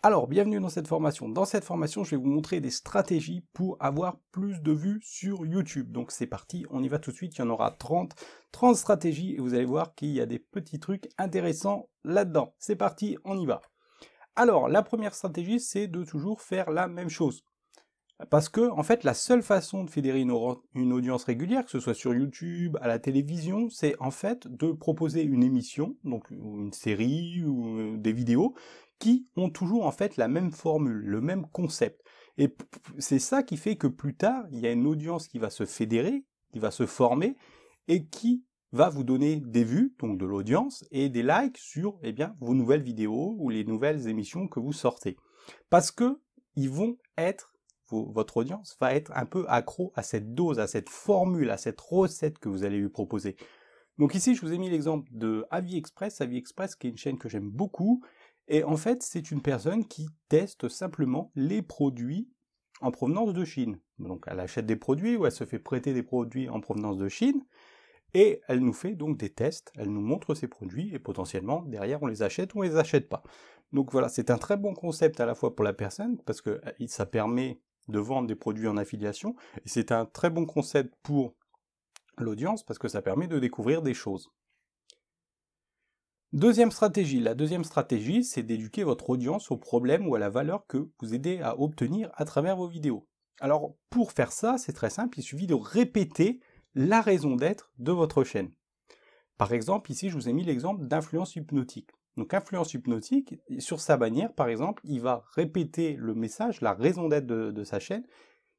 Alors, bienvenue dans cette formation. Dans cette formation, je vais vous montrer des stratégies pour avoir plus de vues sur YouTube. Donc c'est parti, on y va tout de suite, il y en aura 30 stratégies et vous allez voir qu'il y a des petits trucs intéressants là-dedans. C'est parti, on y va. Alors, la première stratégie, c'est de toujours faire la même chose. Parce que, en fait, la seule façon de fédérer une audience régulière, que ce soit sur YouTube, à la télévision, c'est en fait de proposer une émission, donc une série ou des vidéos, qui ont toujours en fait la même formule, le même concept. Et c'est ça qui fait que plus tard, il y a une audience qui va se fédérer, qui va se former, et qui va vous donner des vues, donc de l'audience, et des likes sur vos nouvelles vidéos ou les nouvelles émissions que vous sortez. Parce que ils vont être votre audience va être un peu accro à cette dose, à cette formule, à cette recette que vous allez lui proposer. Donc ici, je vous ai mis l'exemple de AviExpress qui est une chaîne que j'aime beaucoup, et en fait, c'est une personne qui teste simplement les produits en provenance de Chine. Donc elle achète des produits ou elle se fait prêter des produits en provenance de Chine, et elle nous fait donc des tests, elle nous montre ses produits, et potentiellement, derrière, on les achète ou on les achète pas. Donc voilà, c'est un très bon concept à la fois pour la personne, parce que ça permet de vendre des produits en affiliation, et c'est un très bon concept pour l'audience, parce que ça permet de découvrir des choses. Deuxième stratégie, la deuxième stratégie, c'est d'éduquer votre audience au problème ou à la valeur que vous aidez à obtenir à travers vos vidéos. Alors, pour faire ça, c'est très simple, il suffit de répéter la raison d'être de votre chaîne. Par exemple, ici, je vous ai mis l'exemple d'influence hypnotique. Donc, influence hypnotique, sur sa bannière, par exemple, il va répéter le message, la raison d'être de sa chaîne.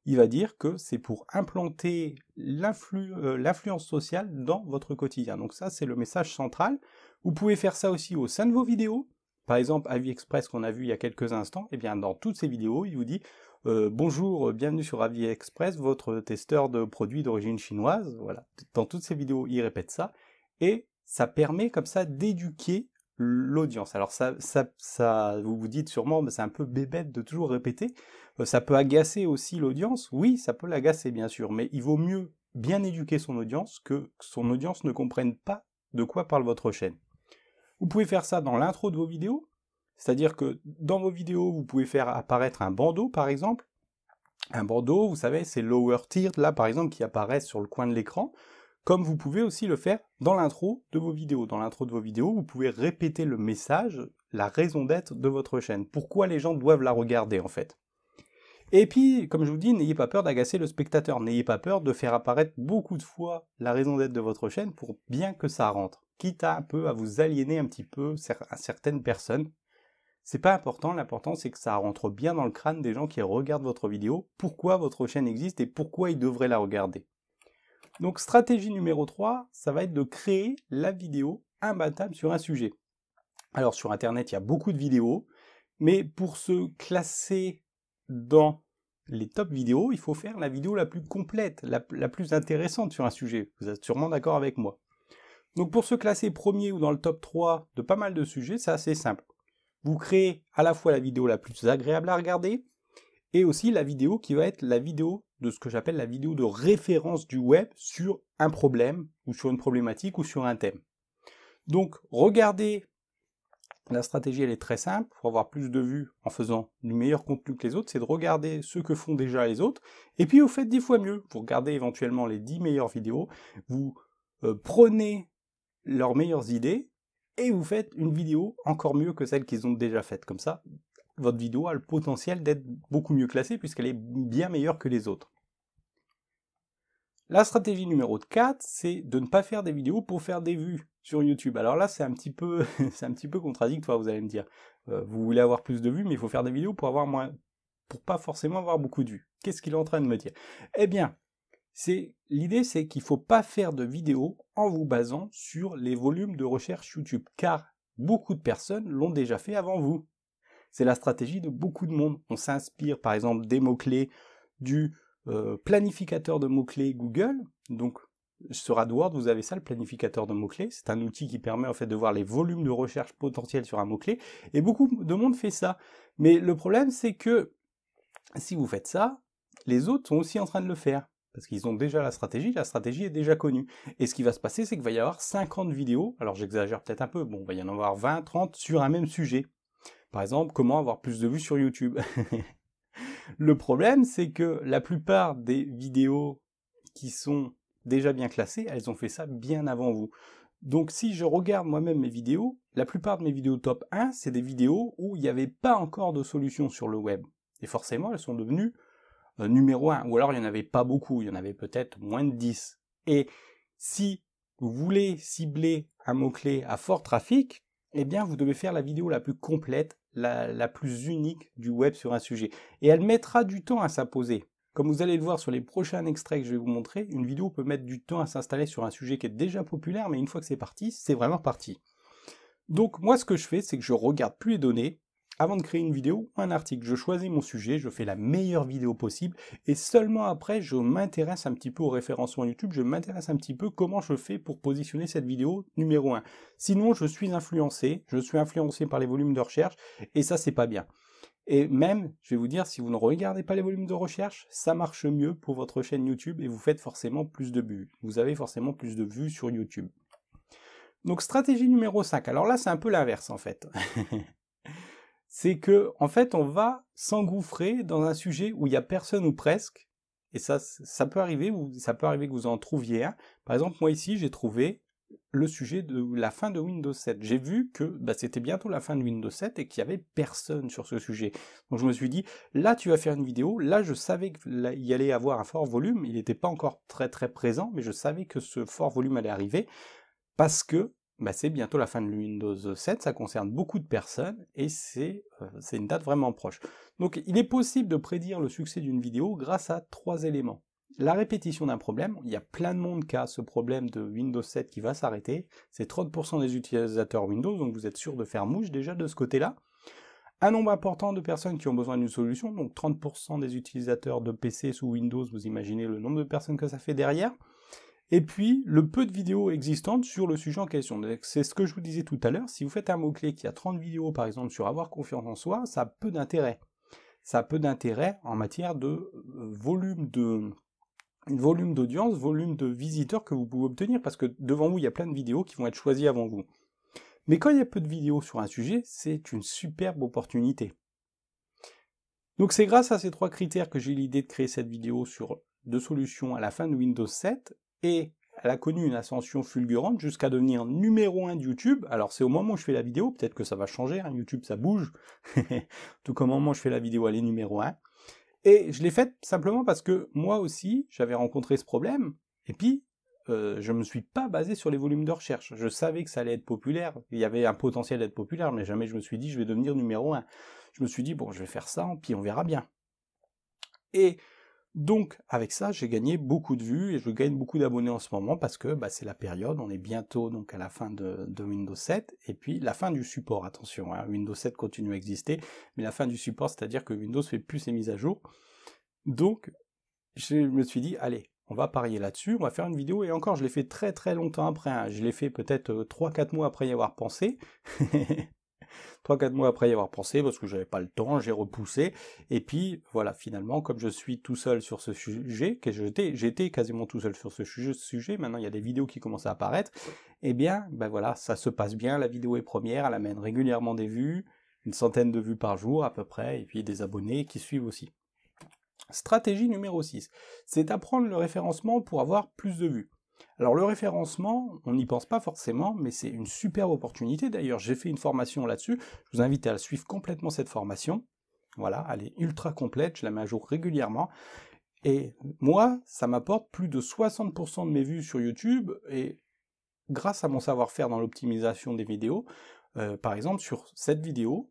Il va dire que c'est pour implanter l'influence sociale dans votre quotidien. Donc ça, c'est le message central. Vous pouvez faire ça aussi au sein de vos vidéos. Par exemple, AviExpress qu'on a vu il y a quelques instants, dans toutes ces vidéos, il vous dit bonjour, bienvenue sur AviExpress, votre testeur de produits d'origine chinoise. Voilà, dans toutes ces vidéos, il répète ça. Et ça permet comme ça d'éduquer l'audience. Alors ça, vous vous dites sûrement, mais c'est un peu bébête de toujours répéter. Ça peut agacer aussi l'audience. Oui, ça peut l'agacer bien sûr, mais il vaut mieux bien éduquer son audience que son audience ne comprenne pas de quoi parle votre chaîne. Vous pouvez faire ça dans l'intro de vos vidéos, c'est-à-dire que dans vos vidéos, vous pouvez faire apparaître un bandeau par exemple. Un bandeau, vous savez, c'est lower tier là par exemple qui apparaît sur le coin de l'écran. Comme vous pouvez aussi le faire dans l'intro de vos vidéos. Dans l'intro de vos vidéos, vous pouvez répéter le message, la raison d'être de votre chaîne. Pourquoi les gens doivent la regarder en fait. Et puis, comme je vous dis, n'ayez pas peur d'agacer le spectateur. N'ayez pas peur de faire apparaître beaucoup de fois la raison d'être de votre chaîne pour bien que ça rentre. Quitte à un peu à vous aliéner un petit peu à certaines personnes. C'est pas important, l'important c'est que ça rentre bien dans le crâne des gens qui regardent votre vidéo, pourquoi votre chaîne existe et pourquoi ils devraient la regarder. Donc stratégie numéro 3, ça va être de créer la vidéo imbattable sur un sujet. Alors sur internet, il y a beaucoup de vidéos, mais pour se classer dans les top vidéos, il faut faire la vidéo la plus complète, la plus intéressante sur un sujet. Vous êtes sûrement d'accord avec moi. Donc pour se classer premier ou dans le top 3 de pas mal de sujets, c'est assez simple. Vous créez à la fois la vidéo la plus agréable à regarder, et aussi la vidéo qui va être la vidéo de ce que j'appelle la vidéo de référence du web sur un problème, ou sur une problématique, ou sur un thème. Donc, regardez, la stratégie elle est très simple, pour avoir plus de vues en faisant du meilleur contenu que les autres, c'est de regarder ce que font déjà les autres, et puis vous faites 10 fois mieux. Vous regardez éventuellement les 10 meilleures vidéos, vous prenez leurs meilleures idées, et vous faites une vidéo encore mieux que celle qu'ils ont déjà faite. Comme ça, votre vidéo a le potentiel d'être beaucoup mieux classée puisqu'elle est bien meilleure que les autres. La stratégie numéro 4, c'est de ne pas faire des vidéos pour faire des vues sur YouTube. Alors là, c'est un petit peu contradictoire, vous allez me dire. Vous voulez avoir plus de vues, mais il faut faire des vidéos pour pas forcément avoir beaucoup de vues. Qu'est-ce qu'il est en train de me dire? Eh bien, l'idée c'est qu'il ne faut pas faire de vidéos en vous basant sur les volumes de recherche YouTube, car beaucoup de personnes l'ont déjà fait avant vous. C'est la stratégie de beaucoup de monde. On s'inspire par exemple des mots-clés du planificateur de mots-clés Google. Donc sur AdWords, vous avez ça, le planificateur de mots-clés. C'est un outil qui permet en fait de voir les volumes de recherche potentiels sur un mot-clé. Et beaucoup de monde fait ça. Mais le problème c'est que si vous faites ça, les autres sont aussi en train de le faire. Parce qu'ils ont déjà la stratégie est déjà connue. Et ce qui va se passer, c'est qu'il va y avoir 50 vidéos, alors j'exagère peut-être un peu, bon, il va y en avoir 20, 30 sur un même sujet. Par exemple, comment avoir plus de vues sur YouTube. Le problème, c'est que la plupart des vidéos qui sont déjà bien classées, elles ont fait ça bien avant vous. Donc si je regarde moi-même mes vidéos, la plupart de mes vidéos top 1, c'est des vidéos où il n'y avait pas encore de solution sur le web. Et forcément, elles sont devenues numéro 1. Ou alors, il n'y en avait pas beaucoup, il y en avait peut-être moins de 10. Et si vous voulez cibler un mot-clé à fort trafic, eh bien, vous devez faire la vidéo la plus complète, la plus unique du web sur un sujet. Et elle mettra du temps à s'imposer. Comme vous allez le voir sur les prochains extraits que je vais vous montrer, une vidéo peut mettre du temps à s'installer sur un sujet qui est déjà populaire, mais une fois que c'est parti, c'est vraiment parti. Donc moi, ce que je fais, c'est que je regarde plus les données avant de créer une vidéo ou un article. Je choisis mon sujet, je fais la meilleure vidéo possible, et seulement après, je m'intéresse un petit peu au référencement YouTube, je m'intéresse un petit peu comment je fais pour positionner cette vidéo numéro 1. Sinon, je suis influencé par les volumes de recherche, et ça, c'est pas bien. Et même, je vais vous dire, si vous ne regardez pas les volumes de recherche, ça marche mieux pour votre chaîne YouTube, et vous faites forcément plus de vues. Vous avez forcément plus de vues sur YouTube. Donc stratégie numéro 5, alors là c'est un peu l'inverse en fait. C'est que en fait on va s'engouffrer dans un sujet où il n'y a personne ou presque, et ça peut arriver, ou ça peut arriver que vous en trouviez un. Par exemple moi ici j'ai trouvé le sujet de la fin de Windows 7. J'ai vu que c'était bientôt la fin de Windows 7 et qu'il n'y avait personne sur ce sujet. Donc je me suis dit, là tu vas faire une vidéo, là je savais qu'il y allait avoir un fort volume, il n'était pas encore très présent, mais je savais que ce fort volume allait arriver, parce que c'est bientôt la fin de Windows 7, ça concerne beaucoup de personnes, et c'est une date vraiment proche. Donc il est possible de prédire le succès d'une vidéo grâce à 3 éléments. La répétition d'un problème, il y a plein de monde qui a ce problème de Windows 7 qui va s'arrêter, c'est 30% des utilisateurs Windows, donc vous êtes sûr de faire mouche déjà de ce côté-là. Un nombre important de personnes qui ont besoin d'une solution, donc 30% des utilisateurs de PC sous Windows, vous imaginez le nombre de personnes que ça fait derrière. Et puis, le peu de vidéos existantes sur le sujet en question. C'est ce que je vous disais tout à l'heure, si vous faites un mot-clé qui a 30 vidéos, par exemple, sur avoir confiance en soi, ça a peu d'intérêt. Ça a peu d'intérêt en matière de volume d'audience, volume de visiteurs que vous pouvez obtenir, parce que devant vous, il y a plein de vidéos qui vont être choisies avant vous. Mais quand il y a peu de vidéos sur un sujet, c'est une superbe opportunité. Donc c'est grâce à ces 3 critères que j'ai eu l'idée de créer cette vidéo sur 2 solutions à la fin de Windows 7, et elle a connu une ascension fulgurante jusqu'à devenir numéro 1 de YouTube. Alors c'est au moment où je fais la vidéo, peut-être que ça va changer, hein, YouTube ça bouge, tout comme au moment où je fais la vidéo elle est numéro 1. Et je l'ai faite simplement parce que moi aussi j'avais rencontré ce problème, et puis je ne me suis pas basé sur les volumes de recherche. Je savais que ça allait être populaire, il y avait un potentiel d'être populaire, mais jamais je me suis dit je vais devenir numéro 1. Je me suis dit bon je vais faire ça, puis on verra bien. Et donc, avec ça, j'ai gagné beaucoup de vues et je gagne beaucoup d'abonnés en ce moment parce que c'est la période, on est bientôt donc à la fin de Windows 7 et puis la fin du support, attention, hein, Windows 7 continue à exister, mais la fin du support, c'est-à-dire que Windows fait plus ses mises à jour. Donc, je me suis dit, allez, on va parier là-dessus, on va faire une vidéo, et encore, je l'ai fait très longtemps après, hein. Je l'ai fait peut-être 3-4 mois après y avoir pensé. 3-4 mois après y avoir pensé, parce que j'avais pas le temps, j'ai repoussé, et puis voilà, finalement, comme je suis tout seul sur ce sujet, que j'étais quasiment tout seul sur ce sujet, maintenant il y a des vidéos qui commencent à apparaître, et bien, voilà, ça se passe bien, la vidéo est première, elle amène régulièrement des vues, une centaine de vues par jour à peu près, et puis des abonnés qui suivent aussi. Stratégie numéro 6, c'est d'apprendre le référencement pour avoir plus de vues. Alors le référencement, on n'y pense pas forcément, mais c'est une superbe opportunité. D'ailleurs, j'ai fait une formation là-dessus. Je vous invite à suivre complètement cette formation. Voilà, elle est ultra complète, je la mets à jour régulièrement. Et moi, ça m'apporte plus de 60% de mes vues sur YouTube, et grâce à mon savoir-faire dans l'optimisation des vidéos, par exemple sur cette vidéo,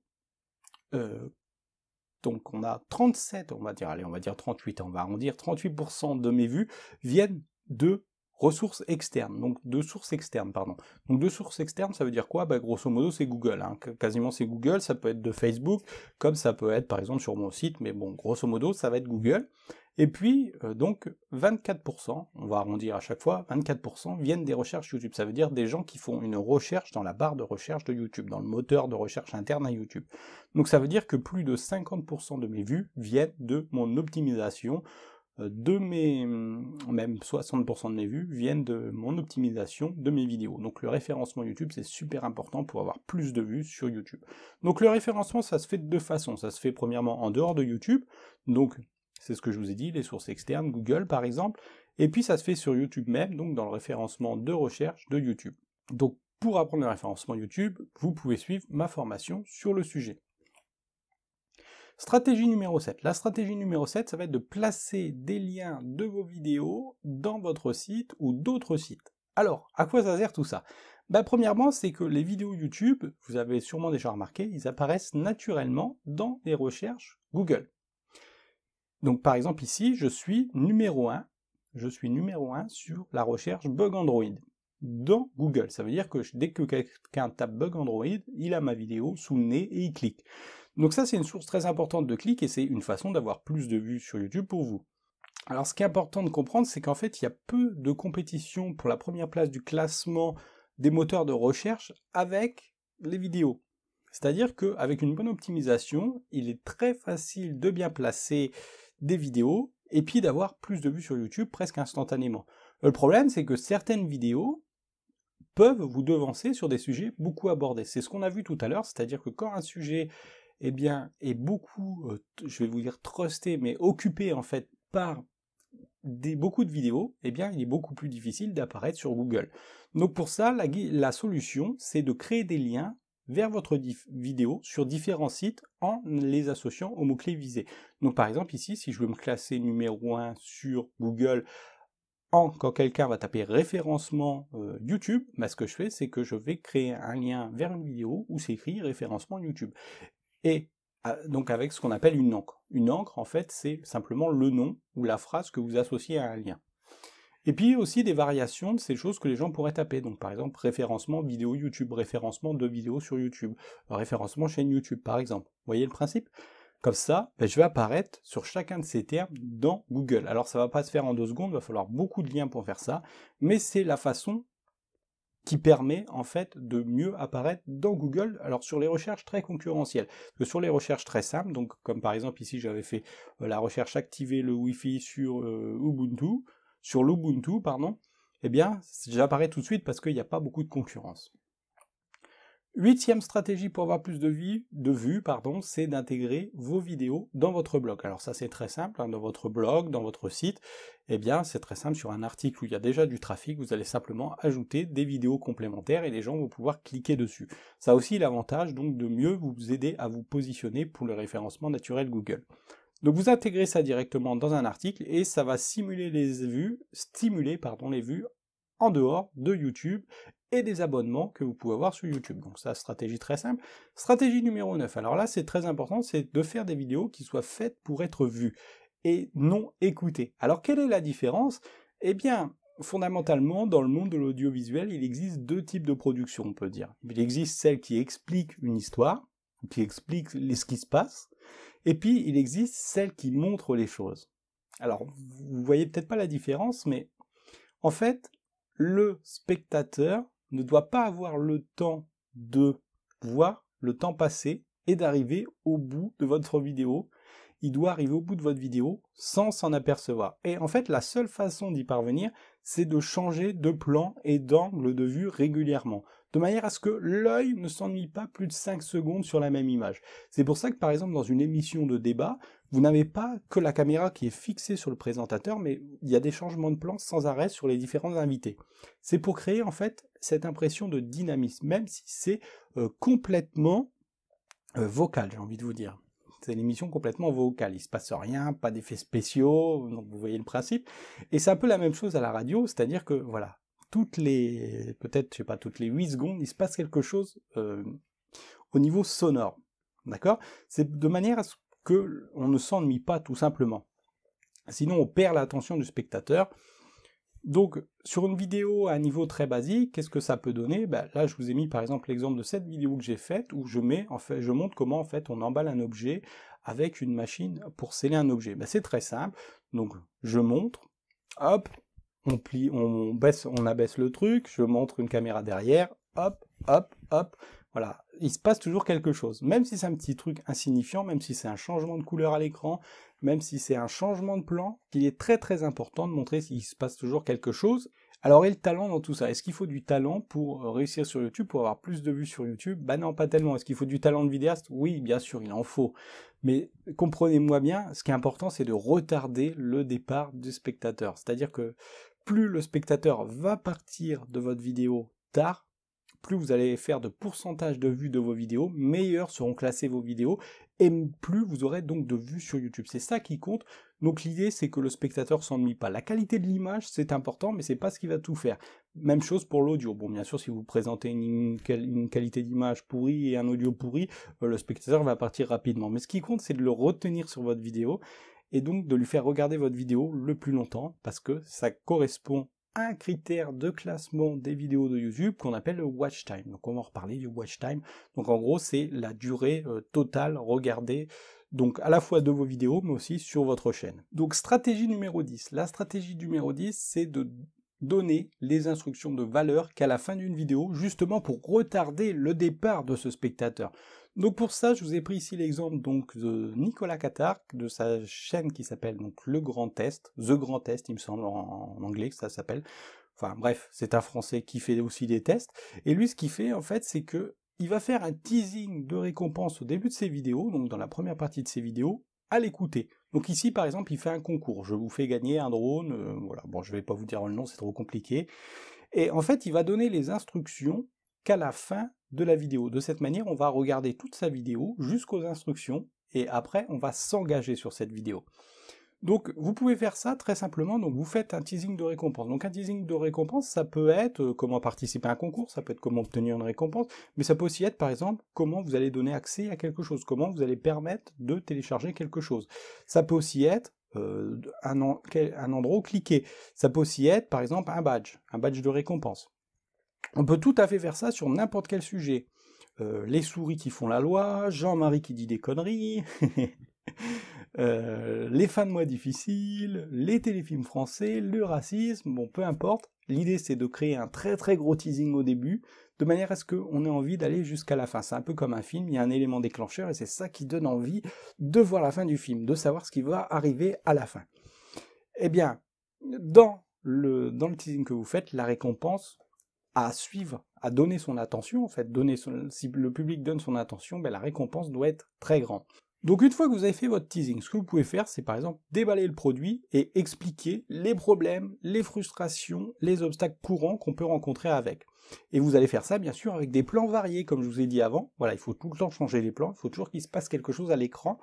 donc on a 37, on va dire 38, on va arrondir, 38% de mes vues viennent de ressources externes, donc de sources externes, pardon. Donc de sources externes, ça veut dire quoi? Grosso modo, c'est Google, hein. Quasiment c'est Google, ça peut être de Facebook, comme ça peut être par exemple sur mon site, mais bon, grosso modo, ça va être Google. Et puis, donc, 24%, on va arrondir à chaque fois, 24% viennent des recherches YouTube. Ça veut dire des gens qui font une recherche dans la barre de recherche de YouTube, dans le moteur de recherche interne à YouTube. Donc ça veut dire que plus de 50% de mes vues viennent de mon optimisation même 60% de mes vues viennent de mon optimisation de mes vidéos. Donc le référencement YouTube, c'est super important pour avoir plus de vues sur YouTube. Donc le référencement, ça se fait de deux façons. Ça se fait premièrement en dehors de YouTube, donc c'est ce que je vous ai dit, les sources externes, Google par exemple, et puis ça se fait sur YouTube même, donc dans le référencement de recherche de YouTube. Donc pour apprendre le référencement YouTube, vous pouvez suivre ma formation sur le sujet. Stratégie numéro 7. La stratégie numéro 7, ça va être de placer des liens de vos vidéos dans votre site ou d'autres sites. Alors, à quoi ça sert tout ça? Premièrement, c'est que les vidéos YouTube, vous avez sûrement déjà remarqué, ils apparaissent naturellement dans les recherches Google. Donc par exemple ici, je suis numéro 1 sur la recherche bug Android dans Google. Ça veut dire que dès que quelqu'un tape bug Android, il a ma vidéo sous le nez et il clique. Donc ça, c'est une source très importante de clics et c'est une façon d'avoir plus de vues sur YouTube pour vous. Alors ce qui est important de comprendre, c'est qu'en fait, il y a peu de compétition pour la première place du classement des moteurs de recherche avec les vidéos. C'est-à-dire qu'avec une bonne optimisation, il est très facile de bien placer des vidéos et puis d'avoir plus de vues sur YouTube presque instantanément. Le problème, c'est que certaines vidéos peuvent vous devancer sur des sujets beaucoup abordés. C'est ce qu'on a vu tout à l'heure, c'est-à-dire que quand un sujet est beaucoup, je vais vous dire trusté, mais occupé en fait par beaucoup de vidéos, il est beaucoup plus difficile d'apparaître sur Google. Donc pour ça, la solution, c'est de créer des liens vers votre vidéo sur différents sites en les associant aux mots-clés visés. Donc par exemple ici, si je veux me classer numéro 1 sur Google, quand quelqu'un va taper référencement YouTube, ce que je fais, c'est que je vais créer un lien vers une vidéo où c'est écrit référencement YouTube. Et donc avec ce qu'on appelle une encre. Une encre, en fait, c'est simplement le nom ou la phrase que vous associez à un lien. Et puis aussi des variations de ces choses que les gens pourraient taper. Donc par exemple, référencement vidéo YouTube, référencement de vidéos sur YouTube, référencement chaîne YouTube par exemple. Vous voyez le principe? Comme ça, je vais apparaître sur chacun de ces termes dans Google. Alors ça ne va pas se faire en 2 secondes, il va falloir beaucoup de liens pour faire ça, mais c'est la façon qui permet en fait de mieux apparaître dans Google, alors sur les recherches très concurrentielles. Parce que sur les recherches très simples, donc comme par exemple ici j'avais fait la recherche activer le Wi-Fi sur l'Ubuntu, j'apparais tout de suite parce qu'il n'y a pas beaucoup de concurrence. 8e stratégie pour avoir plus de vues, c'est d'intégrer vos vidéos dans votre blog. Alors ça c'est très simple, dans votre blog, dans votre site, c'est très simple, sur un article où il y a déjà du trafic, vous allez simplement ajouter des vidéos complémentaires et les gens vont pouvoir cliquer dessus. Ça a aussi l'avantage donc de mieux vous aider à vous positionner pour le référencement naturel Google. Donc vous intégrez ça directement dans un article et ça va stimuler les vues en dehors de YouTube et des abonnements que vous pouvez avoir sur YouTube. Donc ça, stratégie très simple. Stratégie numéro 9, alors là c'est très important, c'est de faire des vidéos qui soient faites pour être vues et non écoutées. Alors quelle est la différence? Fondamentalement, dans le monde de l'audiovisuel, il existe 2 types de production, on peut dire. Il existe celle qui explique une histoire, qui explique ce qui se passe, et puis il existe celle qui montre les choses. Alors, vous voyez peut-être pas la différence, mais en fait, le spectateur ne doit pas avoir le temps de voir le temps passer et d'arriver au bout de votre vidéo. Il doit arriver au bout de votre vidéo sans s'en apercevoir. Et en fait, la seule façon d'y parvenir, c'est de changer de plan et d'angle de vue régulièrement, de manière à ce que l'œil ne s'ennuie pas plus de 5 secondes sur la même image. C'est pour ça que par exemple dans une émission de débat, vous n'avez pas que la caméra qui est fixée sur le présentateur, mais il y a des changements de plan sans arrêt sur les différents invités. C'est pour créer en fait cette impression de dynamisme, même si c'est complètement vocal, j'ai envie de vous dire. C'est une émission complètement vocale, il se passe rien, pas d'effets spéciaux, donc vous voyez le principe. Et c'est un peu la même chose à la radio, c'est-à-dire que voilà, toutes les 8 secondes, il se passe quelque chose au niveau sonore, d'accord? C'est de manière à ce qu'on ne s'ennuie pas tout simplement. Sinon on perd l'attention du spectateur. Donc sur une vidéo à un niveau très basique, qu'est-ce que ça peut donner? Là je vous ai mis par exemple l'exemple de cette vidéo que j'ai faite où je montre comment en fait on emballe un objet avec une machine pour sceller un objet. C'est très simple, donc je montre, hop, on abaisse le truc, je montre une caméra derrière, hop, hop, hop, Voilà, il se passe toujours quelque chose. Même si c'est un petit truc insignifiant, même si c'est un changement de couleur à l'écran, même si c'est un changement de plan, il est très très important de montrer s'il se passe toujours quelque chose. Alors, et le talent dans tout ça? Est-ce qu'il faut du talent pour réussir sur YouTube, pour avoir plus de vues sur YouTube? Bah non, pas tellement. Est-ce qu'il faut du talent de vidéaste? Oui, bien sûr, il en faut. Mais comprenez-moi bien, ce qui est important, c'est de retarder le départ du spectateur. C'est-à-dire que plus le spectateur va partir de votre vidéo tard, plus vous allez faire de pourcentage de vues de vos vidéos, meilleures seront classées vos vidéos, et plus vous aurez donc de vues sur YouTube. C'est ça qui compte. Donc l'idée, c'est que le spectateur s'ennuie pas. La qualité de l'image, c'est important, mais c'est pas ce qui va tout faire. Même chose pour l'audio. Bon, bien sûr, si vous présentez une qualité d'image pourrie et un audio pourri, le spectateur va partir rapidement. Mais ce qui compte, c'est de le retenir sur votre vidéo, et donc de lui faire regarder votre vidéo le plus longtemps, parce que ça correspond un critère de classement des vidéos de YouTube qu'on appelle le watch time. Donc on va en reparler du watch time. Donc en gros, c'est la durée totale regardée, donc à la fois de vos vidéos, mais aussi sur votre chaîne. Donc stratégie numéro 10. La stratégie numéro 10, c'est de donner les instructions de valeur qu'à la fin d'une vidéo, justement pour retarder le départ de ce spectateur. Donc pour ça, je vous ai pris ici l'exemple donc de Nicolas Catarc, de sa chaîne qui s'appelle donc Le Grand Test, The Grand Test, il me semble en anglais que ça s'appelle. Enfin bref, c'est un Français qui fait aussi des tests. Et lui, ce qu'il fait en fait, c'est que il va faire un teasing de récompense au début de ses vidéos, donc dans la première partie de ses vidéos, à l'écouter. Donc ici, par exemple, il fait un concours. Je vous fais gagner un drone. Voilà. Bon, je vais pas vous dire le nom, c'est trop compliqué. Et en fait, il va donner les instructions qu'à la fin de la vidéo. De cette manière, on va regarder toute sa vidéo jusqu'aux instructions et après, on va s'engager sur cette vidéo. Donc, vous pouvez faire ça très simplement. Donc, vous faites un teasing de récompense. Donc, un teasing de récompense, ça peut être comment participer à un concours, ça peut être comment obtenir une récompense, mais ça peut aussi être, par exemple, comment vous allez donner accès à quelque chose, comment vous allez permettre de télécharger quelque chose. Ça peut aussi être un endroit où cliquer. Ça peut aussi être, par exemple, un badge de récompense. On peut tout à fait faire ça sur n'importe quel sujet. Les souris qui font la loi, Jean-Marie qui dit des conneries, les fins de mois difficiles, les téléfilms français, le racisme, bon, peu importe. L'idée, c'est de créer un très très gros teasing au début, de manière à ce qu'on ait envie d'aller jusqu'à la fin. C'est un peu comme un film, il y a un élément déclencheur, et c'est ça qui donne envie de voir la fin du film, de savoir ce qui va arriver à la fin. Eh bien, dans le teasing que vous faites, la récompense à suivre, à donner son attention, en fait, si le public donne son attention, ben, la récompense doit être très grande. Donc une fois que vous avez fait votre teasing, ce que vous pouvez faire, c'est par exemple déballer le produit et expliquer les problèmes, les frustrations, les obstacles courants qu'on peut rencontrer avec. Et vous allez faire ça, bien sûr, avec des plans variés, comme je vous ai dit avant. Voilà, il faut tout le temps changer les plans, il faut toujours qu'il se passe quelque chose à l'écran.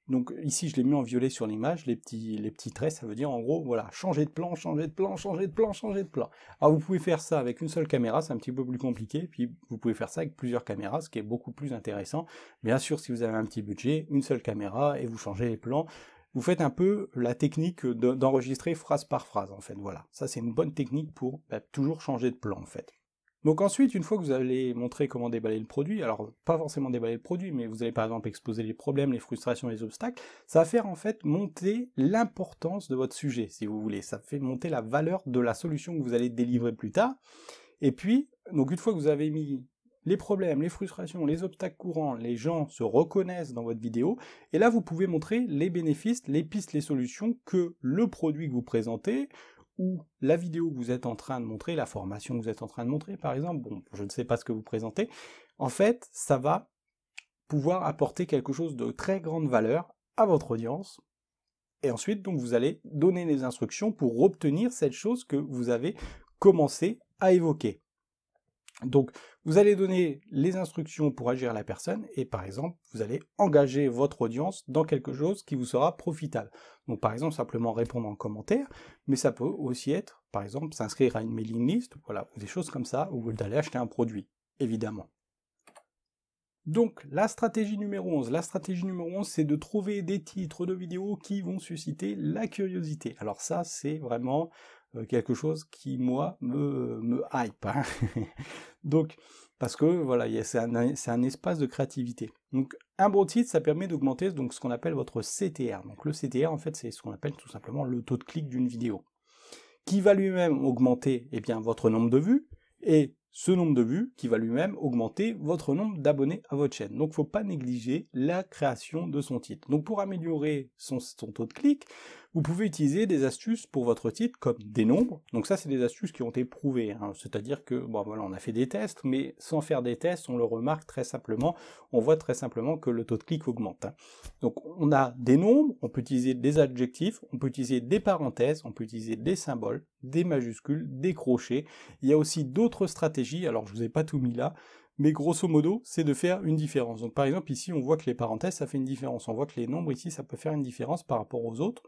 Donc ici, je l'ai mis en violet sur l'image, les petits traits, ça veut dire en gros, voilà, changer de plan, changer de plan, changer de plan, changer de plan. Alors vous pouvez faire ça avec une seule caméra, c'est un petit peu plus compliqué, puis vous pouvez faire ça avec plusieurs caméras, ce qui est beaucoup plus intéressant. Bien sûr, si vous avez un petit budget, une seule caméra, et vous changez les plans. Vous faites un peu la technique d'enregistrer phrase par phrase, en fait, voilà. Ça, c'est une bonne technique pour toujours changer de plan, en fait. Donc ensuite, une fois que vous allez montrer comment déballer le produit, alors pas forcément déballer le produit, mais vous allez par exemple exposer les problèmes, les frustrations, les obstacles, ça va faire en fait monter l'importance de votre sujet, si vous voulez. Ça fait monter la valeur de la solution que vous allez délivrer plus tard. Et puis, donc une fois que vous avez mis les problèmes, les frustrations, les obstacles courants, les gens se reconnaissent dans votre vidéo, et là vous pouvez montrer les bénéfices, les pistes, les solutions que le produit que vous présentez, ou la vidéo que vous êtes en train de montrer, la formation que vous êtes en train de montrer, par exemple, bon, je ne sais pas ce que vous présentez, en fait, ça va pouvoir apporter quelque chose de très grande valeur à votre audience, et ensuite, donc, vous allez donner les instructions pour obtenir cette chose que vous avez commencé à évoquer. Donc, vous allez donner les instructions pour agir à la personne et par exemple, vous allez engager votre audience dans quelque chose qui vous sera profitable. Donc, par exemple, simplement répondre en commentaire, mais ça peut aussi être, par exemple, s'inscrire à une mailing list, voilà, ou des choses comme ça, ou d'aller acheter un produit, évidemment. Donc, la stratégie numéro 11. La stratégie numéro 11, c'est de trouver des titres de vidéos qui vont susciter la curiosité. Alors ça, c'est vraiment quelque chose qui, moi, me hype. Hein. Donc, parce que, voilà, c'est un espace de créativité. Donc, un bon titre, ça permet d'augmenter donc ce qu'on appelle votre CTR. Donc, le CTR, en fait, c'est ce qu'on appelle tout simplement le taux de clic d'une vidéo, qui va lui-même augmenter, eh bien, votre nombre de vues, et ce nombre de vues qui va lui-même augmenter votre nombre d'abonnés à votre chaîne. Donc il ne faut pas négliger la création de son titre. Donc pour améliorer son taux de clic, vous pouvez utiliser des astuces pour votre titre comme des nombres. Donc ça, c'est des astuces qui ont été prouvées, hein. C'est-à-dire que, bon voilà, on a fait des tests, mais sans faire des tests, on le remarque très simplement, on voit très simplement que le taux de clic augmente, hein. Donc on a des nombres, on peut utiliser des adjectifs, on peut utiliser des parenthèses, on peut utiliser des symboles, des majuscules, des crochets. Il y a aussi d'autres stratégies, alors je vous ai pas tout mis là, mais grosso modo, c'est de faire une différence. Donc par exemple, ici, on voit que les parenthèses, ça fait une différence. On voit que les nombres, ici, ça peut faire une différence par rapport aux autres.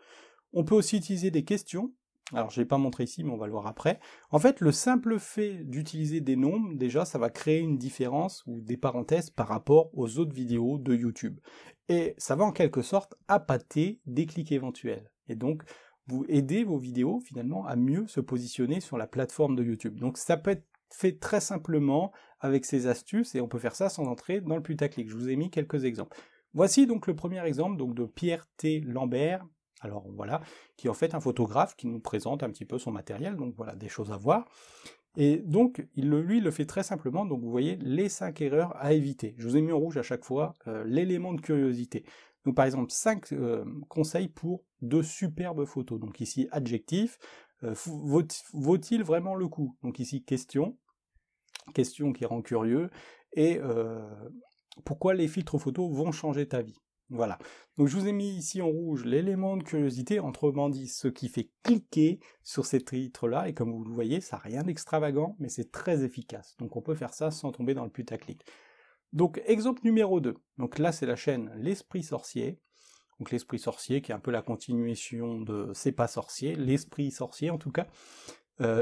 On peut aussi utiliser des questions. Alors, je ne l'ai pas montré ici, mais on va le voir après. En fait, le simple fait d'utiliser des nombres, déjà, ça va créer une différence ou des parenthèses par rapport aux autres vidéos de YouTube. Et ça va en quelque sorte appâter des clics éventuels. Et donc, vous aidez vos vidéos, finalement, à mieux se positionner sur la plateforme de YouTube. Donc, ça peut être fait très simplement avec ces astuces, et on peut faire ça sans entrer dans le putaclic. Je vous ai mis quelques exemples. Voici donc le premier exemple donc de Pierre T. Lambert. Alors voilà, qui est en fait un photographe qui nous présente un petit peu son matériel, donc voilà, des choses à voir. Et donc, lui, il le fait très simplement, donc vous voyez, les 5 erreurs à éviter. Je vous ai mis en rouge à chaque fois l'élément de curiosité. Donc par exemple, 5 conseils pour de superbes photos. Donc ici, adjectif, vaut-il vraiment le coup? Donc ici, question qui rend curieux, et pourquoi les filtres photos vont changer ta vie. Voilà. Donc je vous ai mis ici en rouge l'élément de curiosité, autrement dit ce qui fait cliquer sur ces titres-là, et comme vous le voyez, ça n'a rien d'extravagant, mais c'est très efficace. Donc on peut faire ça sans tomber dans le putaclic. Donc exemple numéro 2, donc là c'est la chaîne L'Esprit Sorcier, donc L'Esprit Sorcier qui est un peu la continuation de C'est pas sorcier, L'Esprit Sorcier en tout cas.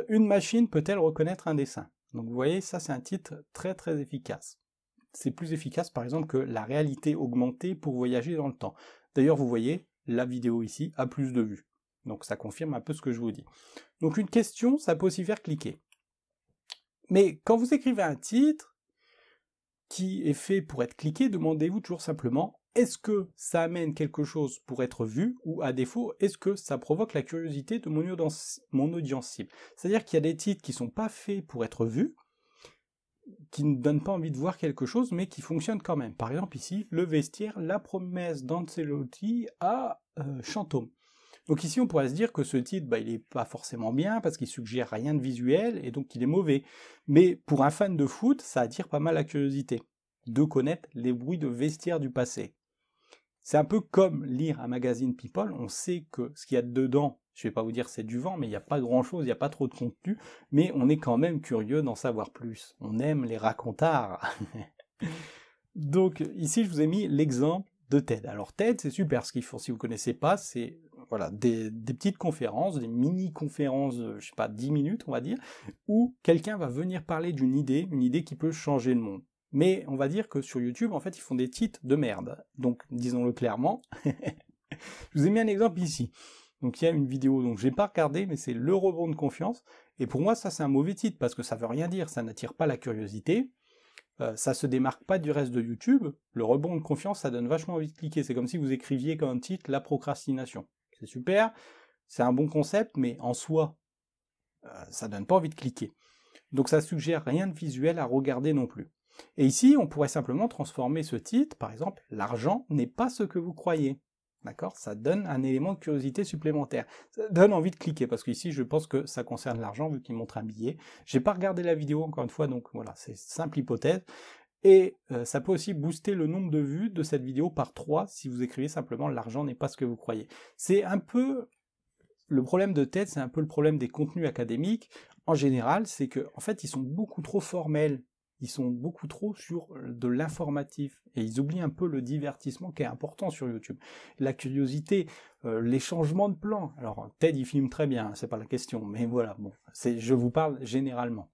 Une machine peut-elle reconnaître un dessin? Donc vous voyez, ça c'est un titre très très efficace. C'est plus efficace par exemple que la réalité augmentée pour voyager dans le temps. D'ailleurs vous voyez, la vidéo ici a plus de vues. Donc ça confirme un peu ce que je vous dis. Donc une question, ça peut aussi faire cliquer. Mais quand vous écrivez un titre qui est fait pour être cliqué, demandez-vous toujours simplement, est-ce que ça amène quelque chose pour être vu, ou à défaut, est-ce que ça provoque la curiosité de mon audience cible? C'est-à-dire qu'il y a des titres qui ne sont pas faits pour être vus, qui ne donnent pas envie de voir quelque chose, mais qui fonctionnent quand même. Par exemple ici, le vestiaire, la promesse d'Ancelotti à Chantôme. Donc ici, on pourrait se dire que ce titre, il n'est pas forcément bien, parce qu'il suggère rien de visuel, et donc il est mauvais. Mais pour un fan de foot, ça attire pas mal la curiosité, de connaître les bruits de vestiaire du passé. C'est un peu comme lire un magazine People, on sait que ce qu'il y a dedans, je vais pas vous dire c'est du vent, mais il n'y a pas grand-chose, il n'y a pas trop de contenu, mais on est quand même curieux d'en savoir plus. On aime les racontards. Donc ici, je vous ai mis l'exemple de TED. Alors TED, c'est super, ce qu'ils font, si vous ne connaissez pas, c'est voilà, des petites conférences, des mini-conférences, je sais pas, 10 minutes, on va dire, où quelqu'un va venir parler d'une idée qui peut changer le monde. Mais on va dire que sur YouTube, en fait, ils font des titres de merde. Donc, disons-le clairement. Je vous ai mis un exemple ici. Donc, il y a une vidéo, donc j'ai pas regardé, mais c'est le rebond de confiance. Et pour moi, ça, c'est un mauvais titre, parce que ça veut rien dire, ça n'attire pas la curiosité. Ça se démarque pas du reste de YouTube. Le rebond de confiance, ça donne vachement envie de cliquer. C'est comme si vous écriviez comme titre la procrastination. C'est super, c'est un bon concept, mais en soi, ça donne pas envie de cliquer. Donc ça suggère rien de visuel à regarder non plus. Et ici, on pourrait simplement transformer ce titre, par exemple, l'argent n'est pas ce que vous croyez. D'accord? Ça donne un élément de curiosité supplémentaire. Ça donne envie de cliquer, parce qu'ici, je pense que ça concerne l'argent, vu qu'il montre un billet. J'ai pas regardé la vidéo, encore une fois, donc voilà, c'est simple hypothèse. Et ça peut aussi booster le nombre de vues de cette vidéo par 3 si vous écrivez simplement « l'argent n'est pas ce que vous croyez ». C'est un peu... Le problème de TED, c'est un peu le problème des contenus académiques. En général, c'est que, en fait, ils sont beaucoup trop formels. Ils sont beaucoup trop sur de l'informatif, et ils oublient un peu le divertissement qui est important sur YouTube. La curiosité, les changements de plan. Alors, TED, il filme très bien, c'est pas la question, mais voilà, bon, je vous parle généralement.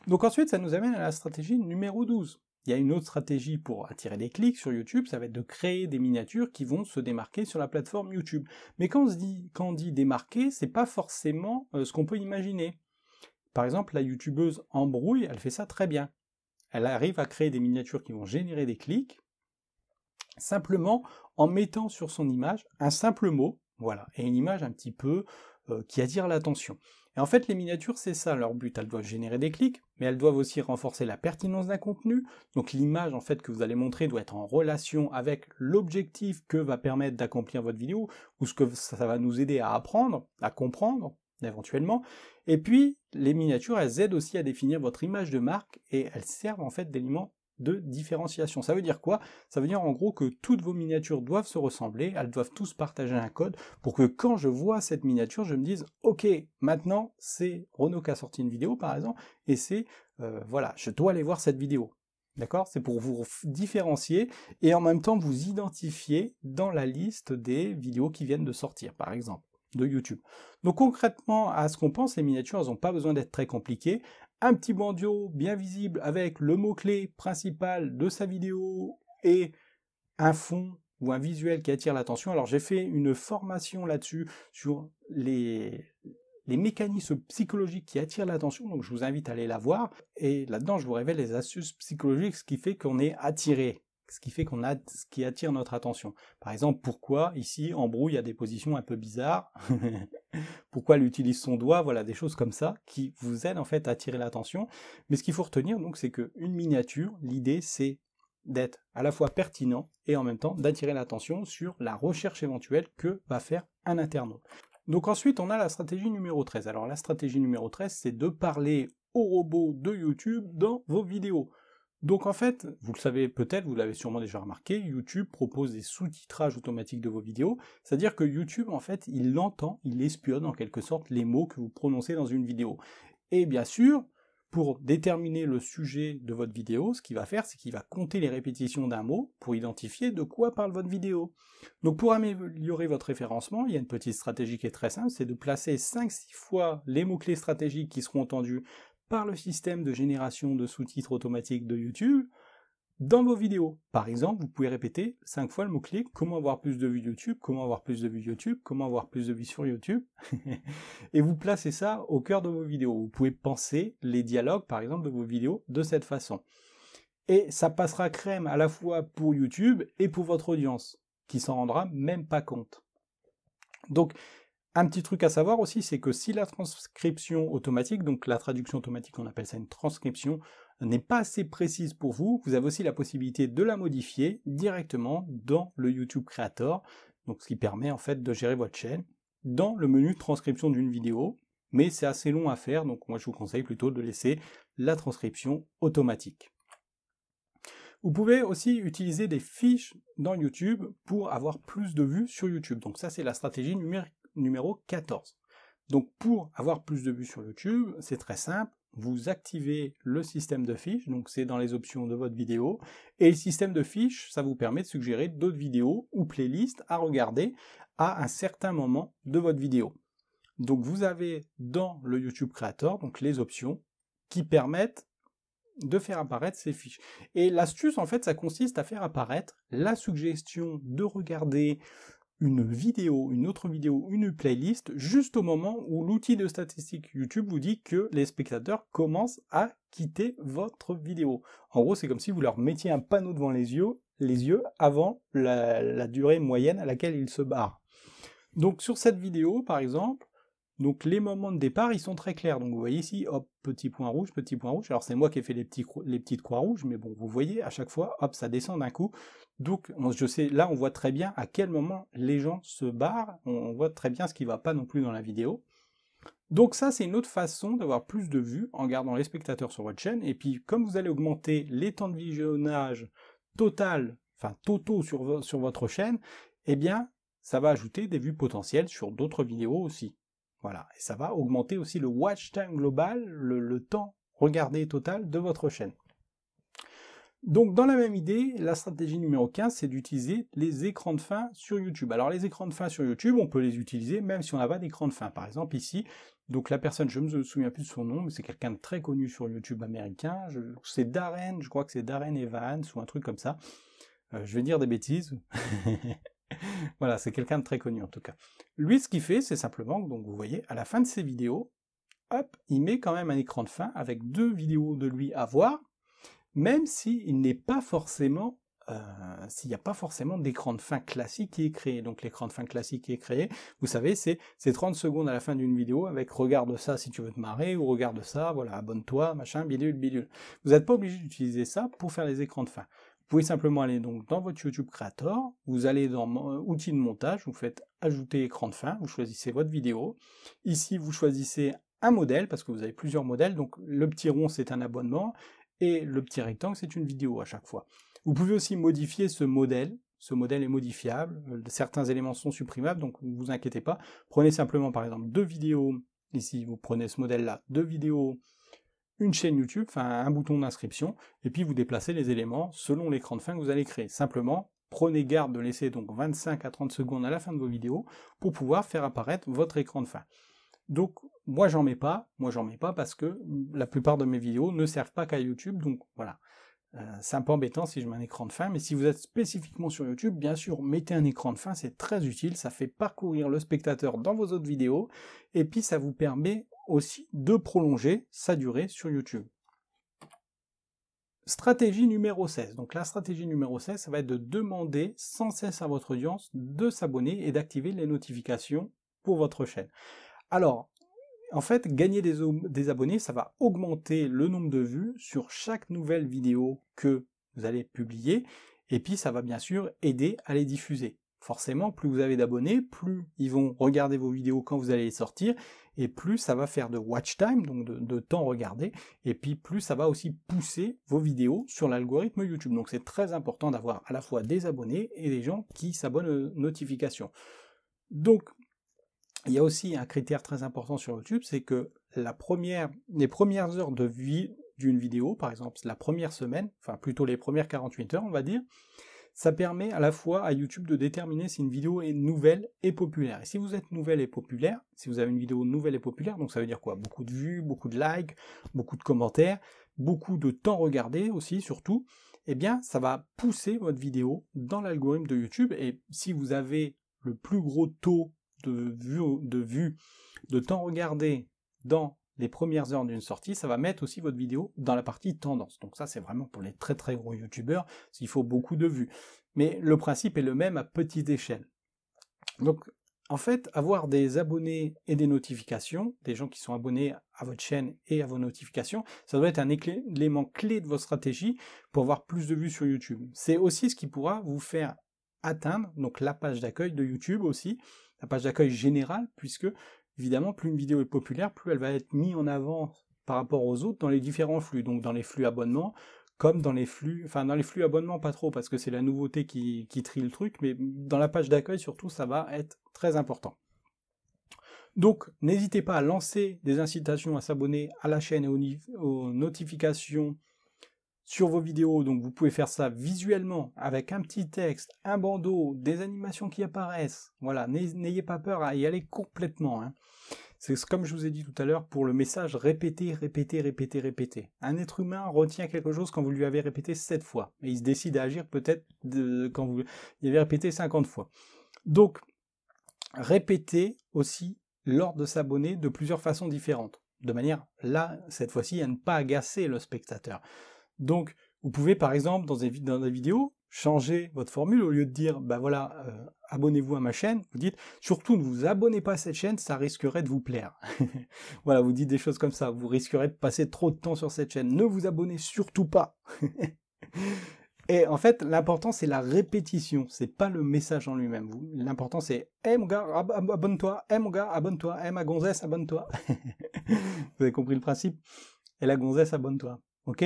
Donc ensuite, ça nous amène à la stratégie numéro 12. Il y a une autre stratégie pour attirer des clics sur YouTube, ça va être de créer des miniatures qui vont se démarquer sur la plateforme YouTube. Mais quand on dit démarquer, c'est pas forcément ce qu'on peut imaginer. Par exemple, la youtubeuse Embrouille, elle fait ça très bien. Elle arrive à créer des miniatures qui vont générer des clics, simplement en mettant sur son image un simple mot, voilà, et une image un petit peu qui attirent l'attention. Et en fait, les miniatures, c'est ça leur but. Elles doivent générer des clics, mais elles doivent aussi renforcer la pertinence d'un contenu. Donc l'image en fait que vous allez montrer doit être en relation avec l'objectif que va permettre d'accomplir votre vidéo, ou ce que ça va nous aider à apprendre, à comprendre, éventuellement. Et puis, les miniatures, elles aident aussi à définir votre image de marque, et elles servent en fait d'éléments de différenciation. Ça veut dire quoi? Ça veut dire en gros que toutes vos miniatures doivent se ressembler, elles doivent tous partager un code pour que quand je vois cette miniature, je me dise ok, maintenant c'est Renaud qui a sorti une vidéo par exemple, et c'est voilà, je dois aller voir cette vidéo. D'accord? C'est pour vous différencier et en même temps vous identifier dans la liste des vidéos qui viennent de sortir, par exemple, de YouTube. Donc concrètement, à ce qu'on pense, les miniatures, elles n'ont pas besoin d'être très compliquées. Un petit bandeau bien visible avec le mot-clé principal de sa vidéo et un fond ou un visuel qui attire l'attention. Alors j'ai fait une formation là-dessus sur les mécanismes psychologiques qui attirent l'attention, donc je vous invite à aller la voir, et là-dedans je vous révèle les astuces psychologiques, ce qui fait qu'on est attiré, ce qui fait ce qui attire notre attention. Par exemple, pourquoi ici en brou il y a des positions un peu bizarres, pourquoi elle utilise son doigt, voilà, des choses comme ça qui vous aident en fait à attirer l'attention. Mais ce qu'il faut retenir donc, c'est qu'une miniature, l'idée c'est d'être à la fois pertinent et en même temps d'attirer l'attention sur la recherche éventuelle que va faire un internaute. Donc ensuite, on a la stratégie numéro 13. Alors la stratégie numéro 13, c'est de parler aux robots de YouTube dans vos vidéos. Donc en fait, vous le savez peut-être, vous l'avez sûrement déjà remarqué, YouTube propose des sous-titrages automatiques de vos vidéos, c'est-à-dire que YouTube, en fait, il entend, il espionne en quelque sorte les mots que vous prononcez dans une vidéo. Et bien sûr, pour déterminer le sujet de votre vidéo, ce qu'il va faire, c'est qu'il va compter les répétitions d'un mot pour identifier de quoi parle votre vidéo. Donc pour améliorer votre référencement, il y a une petite stratégie qui est très simple, c'est de placer 5-6 fois les mots-clés stratégiques qui seront entendus par le système de génération de sous-titres automatique de YouTube dans vos vidéos. Par exemple, vous pouvez répéter 5 fois le mot-clé « Comment avoir plus de vues YouTube »,« Comment avoir plus de vues YouTube »,« Comment avoir plus de vues sur YouTube », et vous placez ça au cœur de vos vidéos. Vous pouvez penser les dialogues, par exemple, de vos vidéos de cette façon. Et ça passera crème à la fois pour YouTube et pour votre audience, qui s'en rendra même pas compte. Donc, un petit truc à savoir aussi, c'est que si la transcription automatique, donc la traduction automatique, on appelle ça une transcription, n'est pas assez précise pour vous, vous avez aussi la possibilité de la modifier directement dans le YouTube Creator, donc ce qui permet en fait de gérer votre chaîne dans le menu transcription d'une vidéo, mais c'est assez long à faire, donc moi je vous conseille plutôt de laisser la transcription automatique. Vous pouvez aussi utiliser des fiches dans YouTube pour avoir plus de vues sur YouTube, donc ça c'est la stratégie numéro 14. Donc pour avoir plus de vues sur YouTube, c'est très simple, vous activez le système de fiches, donc c'est dans les options de votre vidéo, et le système de fiches, ça vous permet de suggérer d'autres vidéos ou playlists à regarder à un certain moment de votre vidéo. Donc vous avez dans le YouTube Creator donc les options qui permettent de faire apparaître ces fiches. Et l'astuce en fait, ça consiste à faire apparaître la suggestion de regarder une vidéo, une autre vidéo, une playlist, juste au moment où l'outil de statistique YouTube vous dit que les spectateurs commencent à quitter votre vidéo. En gros, c'est comme si vous leur mettiez un panneau devant les yeux avant la durée moyenne à laquelle ils se barrent. Donc sur cette vidéo, par exemple, donc les moments de départ, ils sont très clairs. Donc vous voyez ici, hop, petit point rouge, petit point rouge. Alors c'est moi qui ai fait les petites croix rouges, mais bon, vous voyez, à chaque fois, hop, ça descend d'un coup. Donc je sais, là on voit très bien à quel moment les gens se barrent, on voit très bien ce qui ne va pas non plus dans la vidéo. Donc ça c'est une autre façon d'avoir plus de vues en gardant les spectateurs sur votre chaîne, et puis comme vous allez augmenter les temps de visionnage total, enfin totaux sur votre chaîne, eh bien ça va ajouter des vues potentielles sur d'autres vidéos aussi. Voilà, et ça va augmenter aussi le watch time global, le temps regardé total de votre chaîne. Donc dans la même idée, la stratégie numéro 15, c'est d'utiliser les écrans de fin sur YouTube. Alors les écrans de fin sur YouTube, on peut les utiliser même si on n'a pas d'écran de fin. Par exemple ici, donc la personne, je ne me souviens plus de son nom, mais c'est quelqu'un de très connu sur YouTube américain, c'est Darren, je crois que c'est Darren Evans ou un truc comme ça. Je vais dire des bêtises. Voilà, c'est quelqu'un de très connu en tout cas. Lui, ce qu'il fait, c'est simplement, donc vous voyez, à la fin de ses vidéos, hop, il met quand même un écran de fin avec 2 vidéos de lui à voir, même s'il n'est pas forcément s'il n'y a pas forcément d'écran de fin classique qui est créé. Donc l'écran de fin classique qui est créé, vous savez, c'est 30 secondes à la fin d'une vidéo avec regarde ça si tu veux te marrer, ou regarde ça, voilà, abonne-toi, machin, bidule, bidule. Vous n'êtes pas obligé d'utiliser ça pour faire les écrans de fin. Vous pouvez simplement aller donc dans votre YouTube Creator, vous allez dans outils de montage, vous faites ajouter écran de fin, vous choisissez votre vidéo. Ici, vous choisissez un modèle, parce que vous avez plusieurs modèles, donc le petit rond c'est un abonnement, et le petit rectangle c'est une vidéo à chaque fois. Vous pouvez aussi modifier ce modèle est modifiable, certains éléments sont supprimables, donc ne vous inquiétez pas. Prenez simplement par exemple 2 vidéos, ici vous prenez ce modèle-là, 2 vidéos, une chaîne YouTube, enfin un bouton d'inscription, et puis vous déplacez les éléments selon l'écran de fin que vous allez créer. Simplement, prenez garde de laisser donc 25 à 30 secondes à la fin de vos vidéos pour pouvoir faire apparaître votre écran de fin. Donc moi j'en mets pas parce que la plupart de mes vidéos ne servent pas qu'à YouTube, donc voilà. C'est un peu embêtant si je mets un écran de fin, mais si vous êtes spécifiquement sur YouTube, bien sûr, mettez un écran de fin, c'est très utile, ça fait parcourir le spectateur dans vos autres vidéos, et puis ça vous permet aussi de prolonger sa durée sur YouTube. Stratégie numéro 16. Donc la stratégie numéro 16, ça va être de demander sans cesse à votre audience de s'abonner et d'activer les notifications pour votre chaîne. Alors, en fait, gagner des abonnés, ça va augmenter le nombre de vues sur chaque nouvelle vidéo que vous allez publier, et puis ça va bien sûr aider à les diffuser. Forcément, plus vous avez d'abonnés, plus ils vont regarder vos vidéos quand vous allez les sortir, et plus ça va faire de watch time, donc de temps regardé, et puis plus ça va aussi pousser vos vidéos sur l'algorithme YouTube. Donc c'est très important d'avoir à la fois des abonnés et des gens qui s'abonnent aux notifications. Il y a aussi un critère très important sur YouTube, c'est que les premières heures de vie d'une vidéo, par exemple la première semaine, enfin plutôt les premières 48 heures on va dire, ça permet à la fois à YouTube de déterminer si une vidéo est nouvelle et populaire. Et si vous êtes nouvelle et populaire, si vous avez une vidéo nouvelle et populaire, donc ça veut dire quoi? Beaucoup de vues, beaucoup de likes, beaucoup de commentaires, beaucoup de temps regardé aussi surtout, eh bien ça va pousser votre vidéo dans l'algorithme de YouTube, et si vous avez le plus gros taux de vues, de temps regardé dans les premières heures d'une sortie, ça va mettre aussi votre vidéo dans la partie tendance. Donc ça c'est vraiment pour les très très gros youtubeurs, s'il faut beaucoup de vues. Mais le principe est le même à petite échelle. Donc en fait, avoir des abonnés et des notifications, des gens qui sont abonnés à votre chaîne et à vos notifications, ça doit être un élément clé de votre stratégie pour avoir plus de vues sur YouTube. C'est aussi ce qui pourra vous faire atteindre donc la page d'accueil de YouTube aussi, la page d'accueil générale, puisque évidemment plus une vidéo est populaire, plus elle va être mise en avant par rapport aux autres dans les différents flux, donc dans les flux abonnements, comme dans les flux abonnements pas trop, parce que c'est la nouveauté qui trie le truc, mais dans la page d'accueil surtout ça va être très important. Donc n'hésitez pas à lancer des incitations à s'abonner à la chaîne et aux notifications sur vos vidéos, donc vous pouvez faire ça visuellement, avec un petit texte, un bandeau, des animations qui apparaissent, voilà, n'ayez pas peur à y aller complètement, hein. C'est comme je vous ai dit tout à l'heure, pour le message répéter, répéter, répéter, répéter. Un être humain retient quelque chose quand vous lui avez répété 7 fois, et il se décide à agir peut-être quand vous lui avez répété 50 fois. Donc, répétez aussi lors de s'abonner de plusieurs façons différentes, de manière, là, cette fois-ci, à ne pas agacer le spectateur. Donc, vous pouvez par exemple, dans des vidéos, changer votre formule, au lieu de dire, bah voilà, abonnez-vous à ma chaîne, vous dites, surtout ne vous abonnez pas à cette chaîne, ça risquerait de vous plaire. Voilà, vous dites des choses comme ça, vous risquerez de passer trop de temps sur cette chaîne, ne vous abonnez surtout pas. Et en fait, l'important c'est la répétition, c'est pas le message en lui-même. L'important c'est, hey mon gars, abonne-toi, hey mon gars, abonne-toi, hey ma gonzesse, abonne-toi. Vous avez compris le principe? Et la gonzesse, abonne-toi, ok?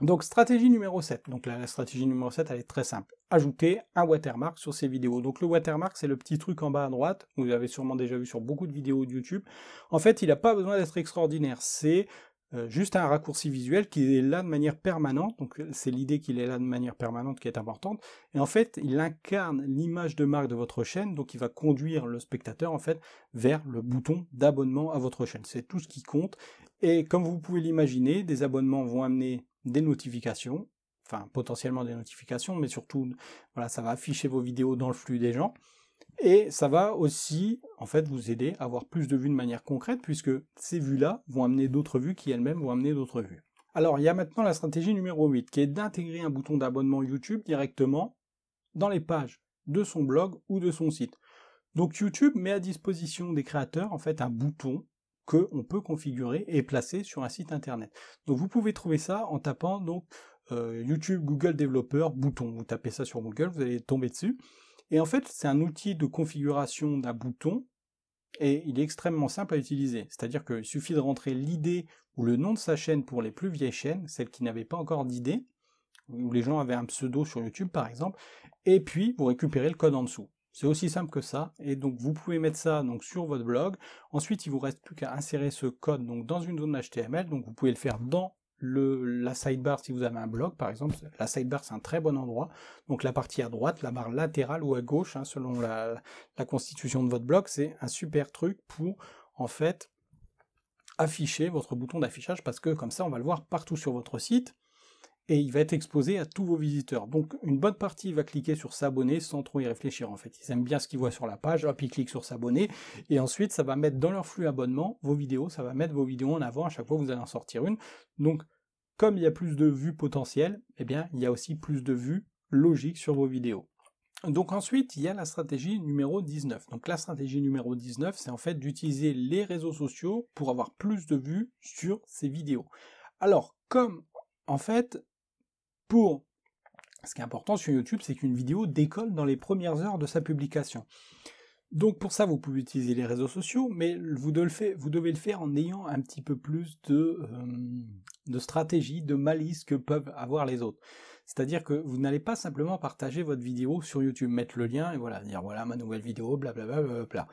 Donc stratégie numéro 7, donc la stratégie numéro 7 elle est très simple, ajouter un watermark sur ces vidéos. Donc le watermark c'est le petit truc en bas à droite, vous l'avez sûrement déjà vu sur beaucoup de vidéos de YouTube. En fait il n'a pas besoin d'être extraordinaire, c'est juste un raccourci visuel qui est là de manière permanente, donc c'est l'idée qu'il est là de manière permanente qui est importante, et en fait il incarne l'image de marque de votre chaîne, donc il va conduire le spectateur en fait vers le bouton d'abonnement à votre chaîne, c'est tout ce qui compte, et comme vous pouvez l'imaginer, des abonnements vont amener des notifications, enfin potentiellement des notifications, mais surtout voilà, ça va afficher vos vidéos dans le flux des gens, et ça va aussi en fait vous aider à avoir plus de vues de manière concrète, puisque ces vues-là vont amener d'autres vues qui elles-mêmes vont amener d'autres vues. Alors, il y a maintenant la stratégie numéro 8, qui est d'intégrer un bouton d'abonnement YouTube directement dans les pages de son blog ou de son site. Donc YouTube met à disposition des créateurs en fait un bouton que on peut configurer et placer sur un site internet. Donc vous pouvez trouver ça en tapant donc YouTube Google Developer bouton. Vous tapez ça sur Google, vous allez tomber dessus. Et en fait, c'est un outil de configuration d'un bouton et il est extrêmement simple à utiliser. C'est-à-dire qu'il suffit de rentrer l'ID ou le nom de sa chaîne pour les plus vieilles chaînes, celles qui n'avaient pas encore d'ID, où les gens avaient un pseudo sur YouTube par exemple, et puis vous récupérez le code en dessous. C'est aussi simple que ça, et donc vous pouvez mettre ça donc sur votre blog. Ensuite, il vous reste plus qu'à insérer ce code donc dans une zone HTML, donc vous pouvez le faire dans la sidebar si vous avez un blog par exemple. La sidebar c'est un très bon endroit, donc la partie à droite, la barre latérale ou à gauche, hein, selon la constitution de votre blog, c'est un super truc pour en fait afficher votre bouton d'affichage, parce que comme ça on va le voir partout sur votre site, et il va être exposé à tous vos visiteurs. Donc une bonne partie va cliquer sur s'abonner sans trop y réfléchir en fait. Ils aiment bien ce qu'ils voient sur la page, hop, ils cliquent sur s'abonner, et ensuite ça va mettre dans leur flux abonnement vos vidéos, ça va mettre vos vidéos en avant à chaque fois que vous allez en sortir une. Donc comme il y a plus de vues potentielles, eh bien il y a aussi plus de vues logiques sur vos vidéos. Donc ensuite, il y a la stratégie numéro 19. Donc la stratégie numéro 19, c'est en fait d'utiliser les réseaux sociaux pour avoir plus de vues sur ces vidéos. Alors, comme en fait, ce qui est important sur YouTube, c'est qu'une vidéo décolle dans les premières heures de sa publication. Donc pour ça, vous pouvez utiliser les réseaux sociaux, mais vous devez le faire en ayant un petit peu plus de stratégie, de malice que peuvent avoir les autres. C'est-à-dire que vous n'allez pas simplement partager votre vidéo sur YouTube, mettre le lien et voilà, dire voilà ma nouvelle vidéo, blablabla, blablabla.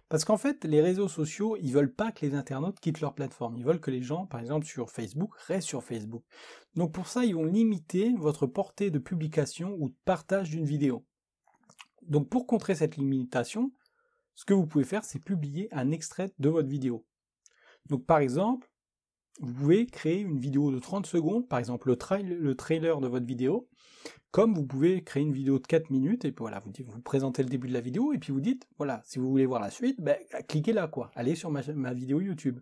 Parce qu'en fait, les réseaux sociaux, ils veulent pas que les internautes quittent leur plateforme. Ils veulent que les gens, par exemple sur Facebook, restent sur Facebook. Donc pour ça, ils vont limiter votre portée de publication ou de partage d'une vidéo. Donc pour contrer cette limitation, ce que vous pouvez faire, c'est publier un extrait de votre vidéo. Donc par exemple, vous pouvez créer une vidéo de 30 secondes, par exemple le trailer de votre vidéo, comme vous pouvez créer une vidéo de 4 minutes, et puis voilà, vous présentez le début de la vidéo, et puis vous dites, voilà, si vous voulez voir la suite, ben, cliquez là, quoi, allez sur ma vidéo YouTube.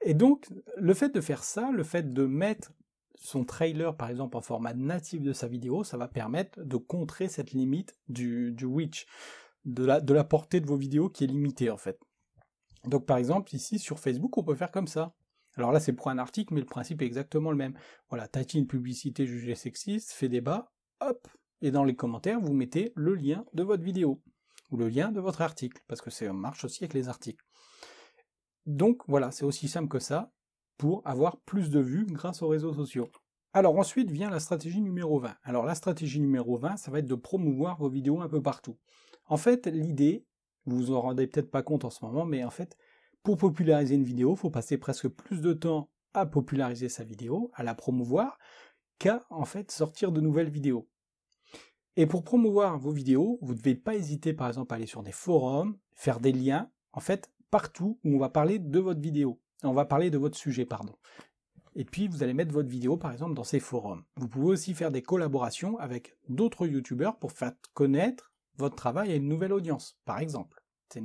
Et donc, le fait de faire ça, le fait de mettre son trailer, par exemple, en format natif de sa vidéo, ça va permettre de contrer cette limite du reach, de la portée de vos vidéos qui est limitée, en fait. Donc, par exemple, ici, sur Facebook, on peut faire comme ça. Alors là, c'est pour un article, mais le principe est exactement le même. Voilà, title une publicité jugée sexiste, fait débat, hop, et dans les commentaires, vous mettez le lien de votre vidéo, ou le lien de votre article, parce que ça marche aussi avec les articles. Donc voilà, c'est aussi simple que ça, pour avoir plus de vues grâce aux réseaux sociaux. Alors ensuite vient la stratégie numéro 20. Alors la stratégie numéro 20, ça va être de promouvoir vos vidéos un peu partout. En fait, l'idée, vous vous en rendez peut-être pas compte en ce moment, mais en fait, pour populariser une vidéo, il faut passer presque plus de temps à populariser sa vidéo, à la promouvoir, qu'à en fait sortir de nouvelles vidéos. Et pour promouvoir vos vidéos, vous ne devez pas hésiter par exemple à aller sur des forums, faire des liens, en fait partout où on va parler de votre vidéo, on va parler de votre sujet, pardon. Et puis vous allez mettre votre vidéo par exemple dans ces forums. Vous pouvez aussi faire des collaborations avec d'autres youtubeurs pour faire connaître votre travail à une nouvelle audience, par exemple. C'est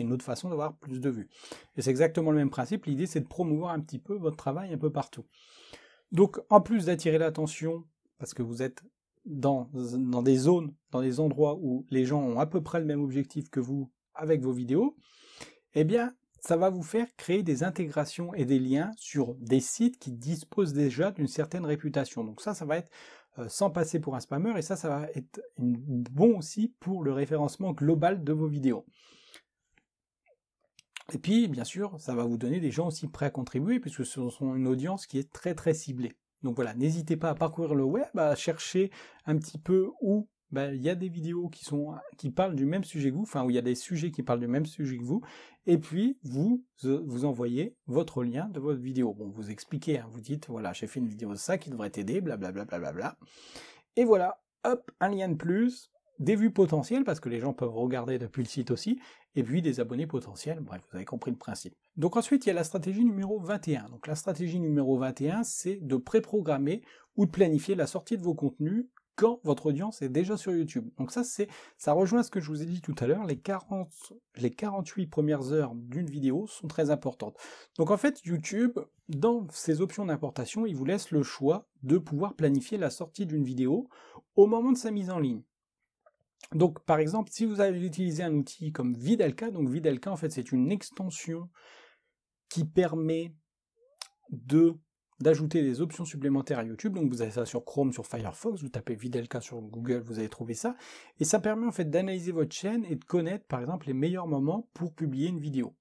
une autre façon d'avoir plus de vues. Et c'est exactement le même principe, l'idée c'est de promouvoir un petit peu votre travail un peu partout. Donc en plus d'attirer l'attention, parce que vous êtes dans des zones, dans des endroits où les gens ont à peu près le même objectif que vous avec vos vidéos, eh bien ça va vous faire créer des intégrations et des liens sur des sites qui disposent déjà d'une certaine réputation. Donc ça va être sans passer pour un spammer, et ça va être bon aussi pour le référencement global de vos vidéos. Et puis, bien sûr, ça va vous donner des gens aussi prêts à contribuer, puisque ce sont une audience qui est très très ciblée. Donc voilà, n'hésitez pas à parcourir le web, à chercher un petit peu où il y a des vidéos qui parlent du même sujet que vous, enfin où il y a des sujets qui parlent du même sujet que vous, et puis vous envoyez votre lien de votre vidéo. Bon, vous expliquez, hein, vous dites, voilà, j'ai fait une vidéo de ça qui devrait t'aider, blablabla, blablabla. Et voilà, hop, un lien de plus, des vues potentielles, parce que les gens peuvent regarder depuis le site aussi, et puis des abonnés potentiels, bref, vous avez compris le principe. Donc ensuite, il y a la stratégie numéro 21. Donc la stratégie numéro 21, c'est de préprogrammer ou de planifier la sortie de vos contenus quand votre audience est déjà sur YouTube. Donc ça rejoint ce que je vous ai dit tout à l'heure, les 48 premières heures d'une vidéo sont très importantes. Donc en fait, YouTube, dans ses options d'importation, il vous laisse le choix de pouvoir planifier la sortie d'une vidéo au moment de sa mise en ligne. Donc par exemple, si vous avez utilisé un outil comme Videlka, donc Videlka en fait c'est une extension qui permet d'ajouter des options supplémentaires à YouTube, donc vous avez ça sur Chrome, sur Firefox, vous tapez Videlka sur Google, vous allez trouver ça, et ça permet en fait d'analyser votre chaîne et de connaître par exemple les meilleurs moments pour publier une vidéo.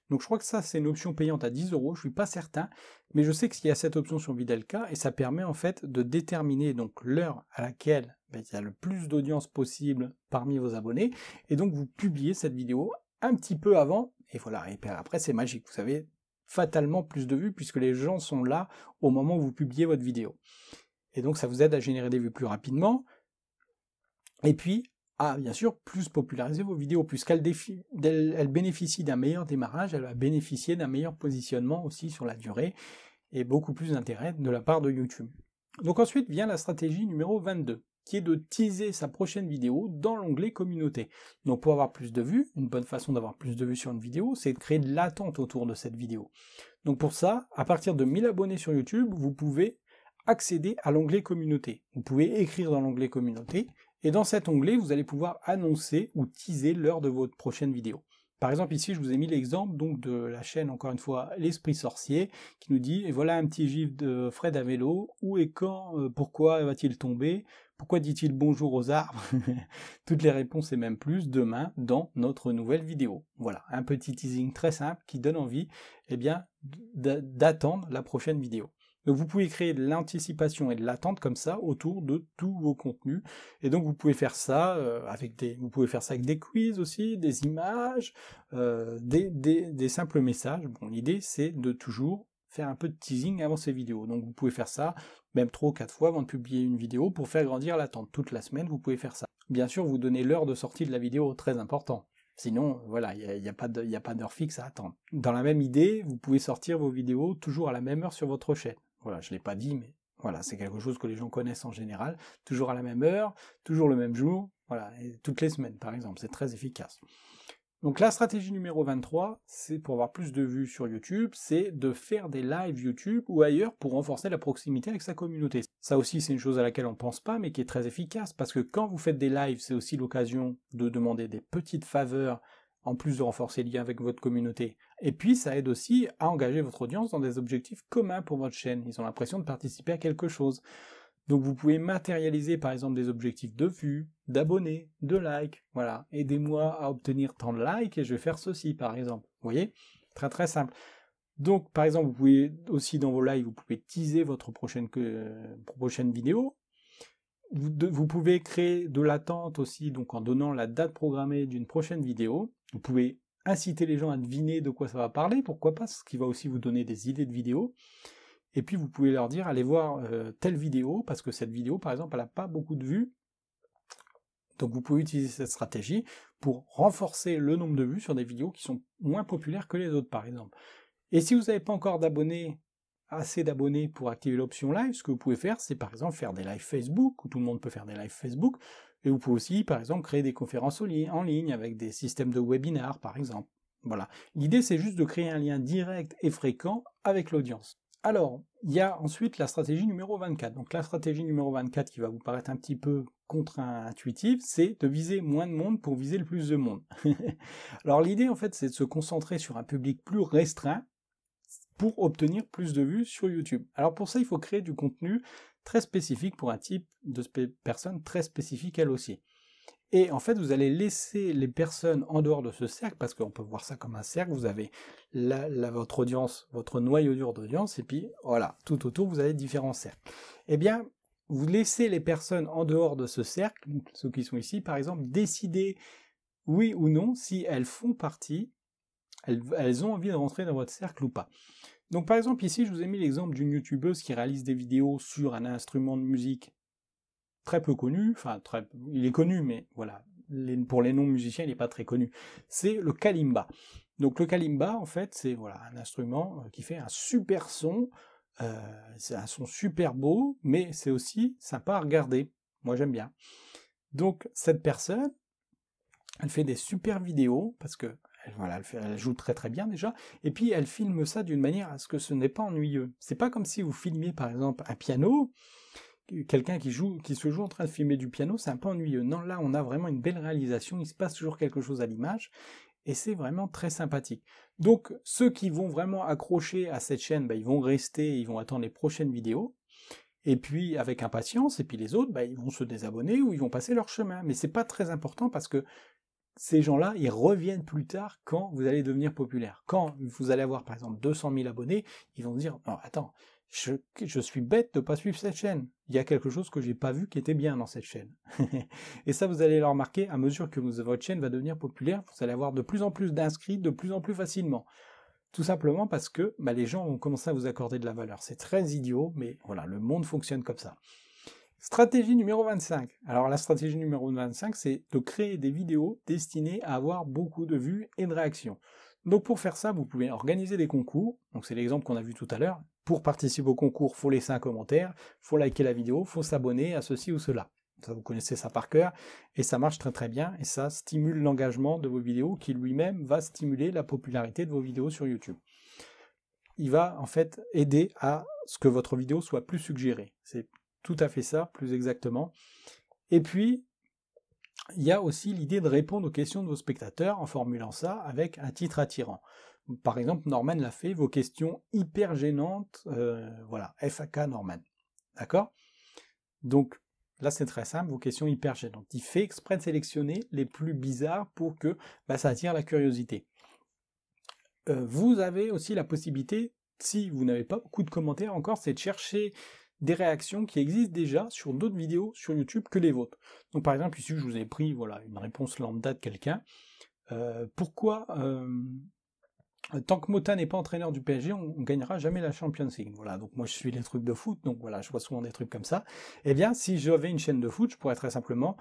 Donc je crois que ça c'est une option payante à 10 €, je suis pas certain, mais je sais qu'il y a cette option sur Videlka, et ça permet en fait de déterminer donc l'heure à laquelle il y a le plus d'audience possible parmi vos abonnés, et donc vous publiez cette vidéo un petit peu avant, et voilà, et après c'est magique, vous savez, fatalement plus de vues puisque les gens sont là au moment où vous publiez votre vidéo. Et donc ça vous aide à générer des vues plus rapidement, et puis à bien sûr plus populariser vos vidéos, puisqu'elle bénéficie d'un meilleur démarrage, elle va bénéficier d'un meilleur positionnement aussi sur la durée, et beaucoup plus d'intérêt de la part de YouTube. Donc ensuite vient la stratégie numéro 22, qui est de teaser sa prochaine vidéo dans l'onglet communauté. Donc pour avoir plus de vues, une bonne façon d'avoir plus de vues sur une vidéo, c'est de créer de l'attente autour de cette vidéo. Donc pour ça, à partir de 1000 abonnés sur YouTube, vous pouvez accéder à l'onglet communauté. Vous pouvez écrire dans l'onglet communauté, et dans cet onglet, vous allez pouvoir annoncer ou teaser l'heure de votre prochaine vidéo. Par exemple, ici, je vous ai mis l'exemple donc de la chaîne, encore une fois, L'Esprit Sorcier, qui nous dit, et voilà un petit gif de Fred à vélo, où et quand, pourquoi va-t-il tomber, pourquoi dit-il bonjour aux arbres? Toutes les réponses et même plus demain dans notre nouvelle vidéo. Voilà, un petit teasing très simple qui donne envie, eh bien, d'attendre la prochaine vidéo. Donc vous pouvez créer de l'anticipation et de l'attente comme ça autour de tous vos contenus. Et donc vous pouvez faire ça avec des quiz aussi, des images, des simples messages. Bon, l'idée c'est de toujours faire un peu de teasing avant ces vidéos. Donc vous pouvez faire ça même 3 ou 4 fois avant de publier une vidéo pour faire grandir l'attente. Toute la semaine vous pouvez faire ça. Bien sûr vous donnez l'heure de sortie de la vidéo, très important. Sinon, voilà, il n'y a pas d'heure fixe à attendre. Dans la même idée, vous pouvez sortir vos vidéos toujours à la même heure sur votre chaîne. Voilà, je ne l'ai pas dit, mais voilà, c'est quelque chose que les gens connaissent en général. Toujours à la même heure, toujours le même jour, voilà, et toutes les semaines par exemple, c'est très efficace. Donc la stratégie numéro 23, c'est pour avoir plus de vues sur YouTube, c'est de faire des lives YouTube ou ailleurs pour renforcer la proximité avec sa communauté. Ça aussi c'est une chose à laquelle on ne pense pas, mais qui est très efficace, parce que quand vous faites des lives, c'est aussi l'occasion de demander des petites faveurs, en plus de renforcer le lien avec votre communauté. Et puis ça aide aussi à engager votre audience dans des objectifs communs pour votre chaîne. Ils ont l'impression de participer à quelque chose. Donc vous pouvez matérialiser par exemple des objectifs de vues, d'abonnés, de likes, voilà. Aidez-moi à obtenir tant de likes et je vais faire ceci par exemple. Vous voyez? Très très simple. Donc par exemple, vous pouvez aussi dans vos lives, vous pouvez teaser votre prochaine vidéo. Vous pouvez créer de l'attente aussi, donc en donnant la date programmée d'une prochaine vidéo. Vous pouvez inciter les gens à deviner de quoi ça va parler, pourquoi pas, ce qui va aussi vous donner des idées de vidéos. Et puis vous pouvez leur dire, allez voir telle vidéo, parce que cette vidéo, par exemple, elle n'a pas beaucoup de vues. Donc vous pouvez utiliser cette stratégie pour renforcer le nombre de vues sur des vidéos qui sont moins populaires que les autres, par exemple. Et si vous n'avez pas encore assez d'abonnés pour activer l'option live, ce que vous pouvez faire, c'est par exemple faire des lives Facebook, où tout le monde peut faire des lives Facebook, et vous pouvez aussi, par exemple, créer des conférences en ligne avec des systèmes de webinars, par exemple. Voilà. L'idée, c'est juste de créer un lien direct et fréquent avec l'audience. Alors, il y a ensuite la stratégie numéro 24. Donc la stratégie numéro 24 qui va vous paraître un petit peu contre-intuitive, c'est de viser moins de monde pour viser le plus de monde. Alors l'idée, en fait, c'est de se concentrer sur un public plus restreint pour obtenir plus de vues sur YouTube. Alors pour ça, il faut créer du contenu très spécifique pour un type de personne très spécifique elle aussi. Et en fait, vous allez laisser les personnes en dehors de ce cercle, parce qu'on peut voir ça comme un cercle, vous avez votre audience, votre noyau dur d'audience, et puis voilà, tout autour, vous avez différents cercles. Eh bien, vous laissez les personnes en dehors de ce cercle, ceux qui sont ici par exemple, décider oui ou non si elles font partie, elles ont envie de rentrer dans votre cercle ou pas. Donc par exemple ici, je vous ai mis l'exemple d'une youtubeuse qui réalise des vidéos sur un instrument de musique très peu connu, enfin il est connu, mais voilà, pour les non-musiciens, il n'est pas très connu. C'est le kalimba. Donc le kalimba, en fait, c'est voilà, un instrument qui fait un super son, c'est un son super beau, mais c'est aussi sympa à regarder. Moi, j'aime bien. Donc, cette personne, elle fait des super vidéos, parce que voilà, elle joue très très bien déjà, et puis elle filme ça d'une manière à ce que ce n'est pas ennuyeux. C'est pas comme si vous filmiez par exemple un piano, quelqu'un qui se joue en train de filmer du piano, c'est un peu ennuyeux. Non, là on a vraiment une belle réalisation, il se passe toujours quelque chose à l'image, et c'est vraiment très sympathique. Donc ceux qui vont vraiment accrocher à cette chaîne, ils vont rester, ils vont attendre les prochaines vidéos, et puis avec impatience, et puis les autres, ils vont se désabonner ou ils vont passer leur chemin. Mais c'est pas très important parce que ces gens-là, ils reviennent plus tard quand vous allez devenir populaire. Quand vous allez avoir par exemple 200 000 abonnés, ils vont se dire, non, attends, je suis bête de ne pas suivre cette chaîne. Il y a quelque chose que j'ai pas vu qui était bien dans cette chaîne. Et ça, vous allez le remarquer, à mesure que votre chaîne va devenir populaire, vous allez avoir de plus en plus d'inscrits, de plus en plus facilement. Tout simplement parce que les gens vont commencer à vous accorder de la valeur. C'est très idiot, mais voilà, le monde fonctionne comme ça. Stratégie numéro 25. Alors la stratégie numéro 25, c'est de créer des vidéos destinées à avoir beaucoup de vues et de réactions. Donc pour faire ça, vous pouvez organiser des concours. Donc c'est l'exemple qu'on a vu tout à l'heure. Pour participer au concours, il faut laisser un commentaire, il faut liker la vidéo, il faut s'abonner à ceci ou cela. Ça, vous connaissez ça par cœur, et ça marche très très bien, et ça stimule l'engagement de vos vidéos, qui lui-même va stimuler la popularité de vos vidéos sur YouTube. Il va en fait aider à ce que votre vidéo soit plus suggérée. C'est tout à fait ça, plus exactement. Et puis, il y a aussi l'idée de répondre aux questions de vos spectateurs en formulant ça avec un titre attirant. Par exemple, Norman l'a fait, vos questions hyper gênantes, voilà, FAQ Norman. D'accord? Donc, là c'est très simple, vos questions hyper gênantes. Il fait exprès de sélectionner les plus bizarres pour que ça attire la curiosité. Vous avez aussi la possibilité, si vous n'avez pas beaucoup de commentaires encore, c'est de chercher des réactions qui existent déjà sur d'autres vidéos sur YouTube que les vôtres. Donc par exemple, ici je vous ai pris une réponse lambda de quelqu'un. Pourquoi tant que Mota n'est pas entraîneur du PSG, on gagnera jamais la Champions League. Voilà, donc moi je suis les trucs de foot, donc voilà, je vois souvent des trucs comme ça. Eh bien, si j'avais une chaîne de foot, je pourrais très simplement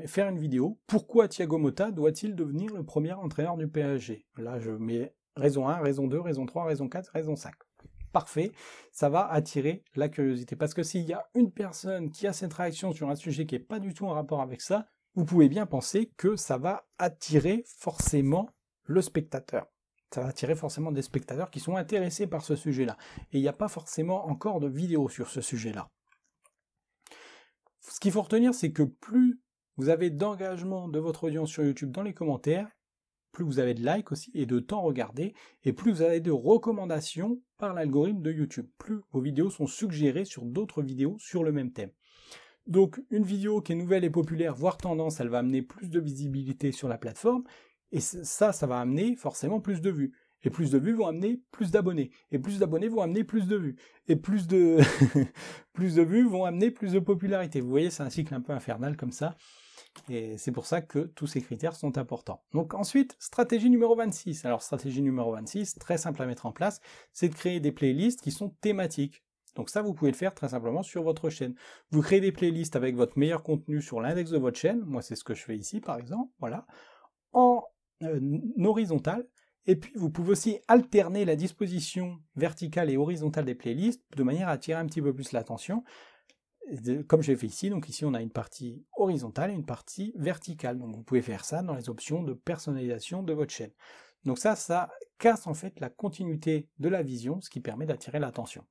faire une vidéo. Pourquoi Thiago Motta doit-il devenir le premier entraîneur du PSG? Là, je mets raison 1, raison 2, raison 3, raison 4, raison 5. Parfait, ça va attirer la curiosité. Parce que s'il y a une personne qui a cette réaction sur un sujet qui n'est pas du tout en rapport avec ça, vous pouvez bien penser que ça va attirer forcément le spectateur. Ça va attirer forcément des spectateurs qui sont intéressés par ce sujet-là. Et il n'y a pas forcément encore de vidéos sur ce sujet-là. Ce qu'il faut retenir, c'est que plus vous avez d'engagement de votre audience sur YouTube dans les commentaires, plus vous avez de likes aussi et de temps regardé, et plus vous avez de recommandations par l'algorithme de YouTube. Plus vos vidéos sont suggérées sur d'autres vidéos sur le même thème. Donc une vidéo qui est nouvelle et populaire, voire tendance, elle va amener plus de visibilité sur la plateforme, et ça va amener forcément plus de vues. Et plus de vues vont amener plus d'abonnés. Et plus d'abonnés vont amener plus de vues. Et plus de plus de vues vont amener plus de popularité. Vous voyez, c'est un cycle un peu infernal comme ça. Et c'est pour ça que tous ces critères sont importants. Donc ensuite, stratégie numéro 26. Alors stratégie numéro 26, très simple à mettre en place, c'est de créer des playlists qui sont thématiques. Donc ça, vous pouvez le faire très simplement sur votre chaîne. Vous créez des playlists avec votre meilleur contenu sur l'index de votre chaîne. Moi, c'est ce que je fais ici, par exemple. Voilà. En horizontal. Et puis, vous pouvez aussi alterner la disposition verticale et horizontale des playlists de manière à attirer un petit peu plus l'attention. Comme j'ai fait ici, donc ici on a une partie horizontale et une partie verticale. Donc vous pouvez faire ça dans les options de personnalisation de votre chaîne. Donc ça casse en fait la continuité de la vision, ce qui permet d'attirer l'attention.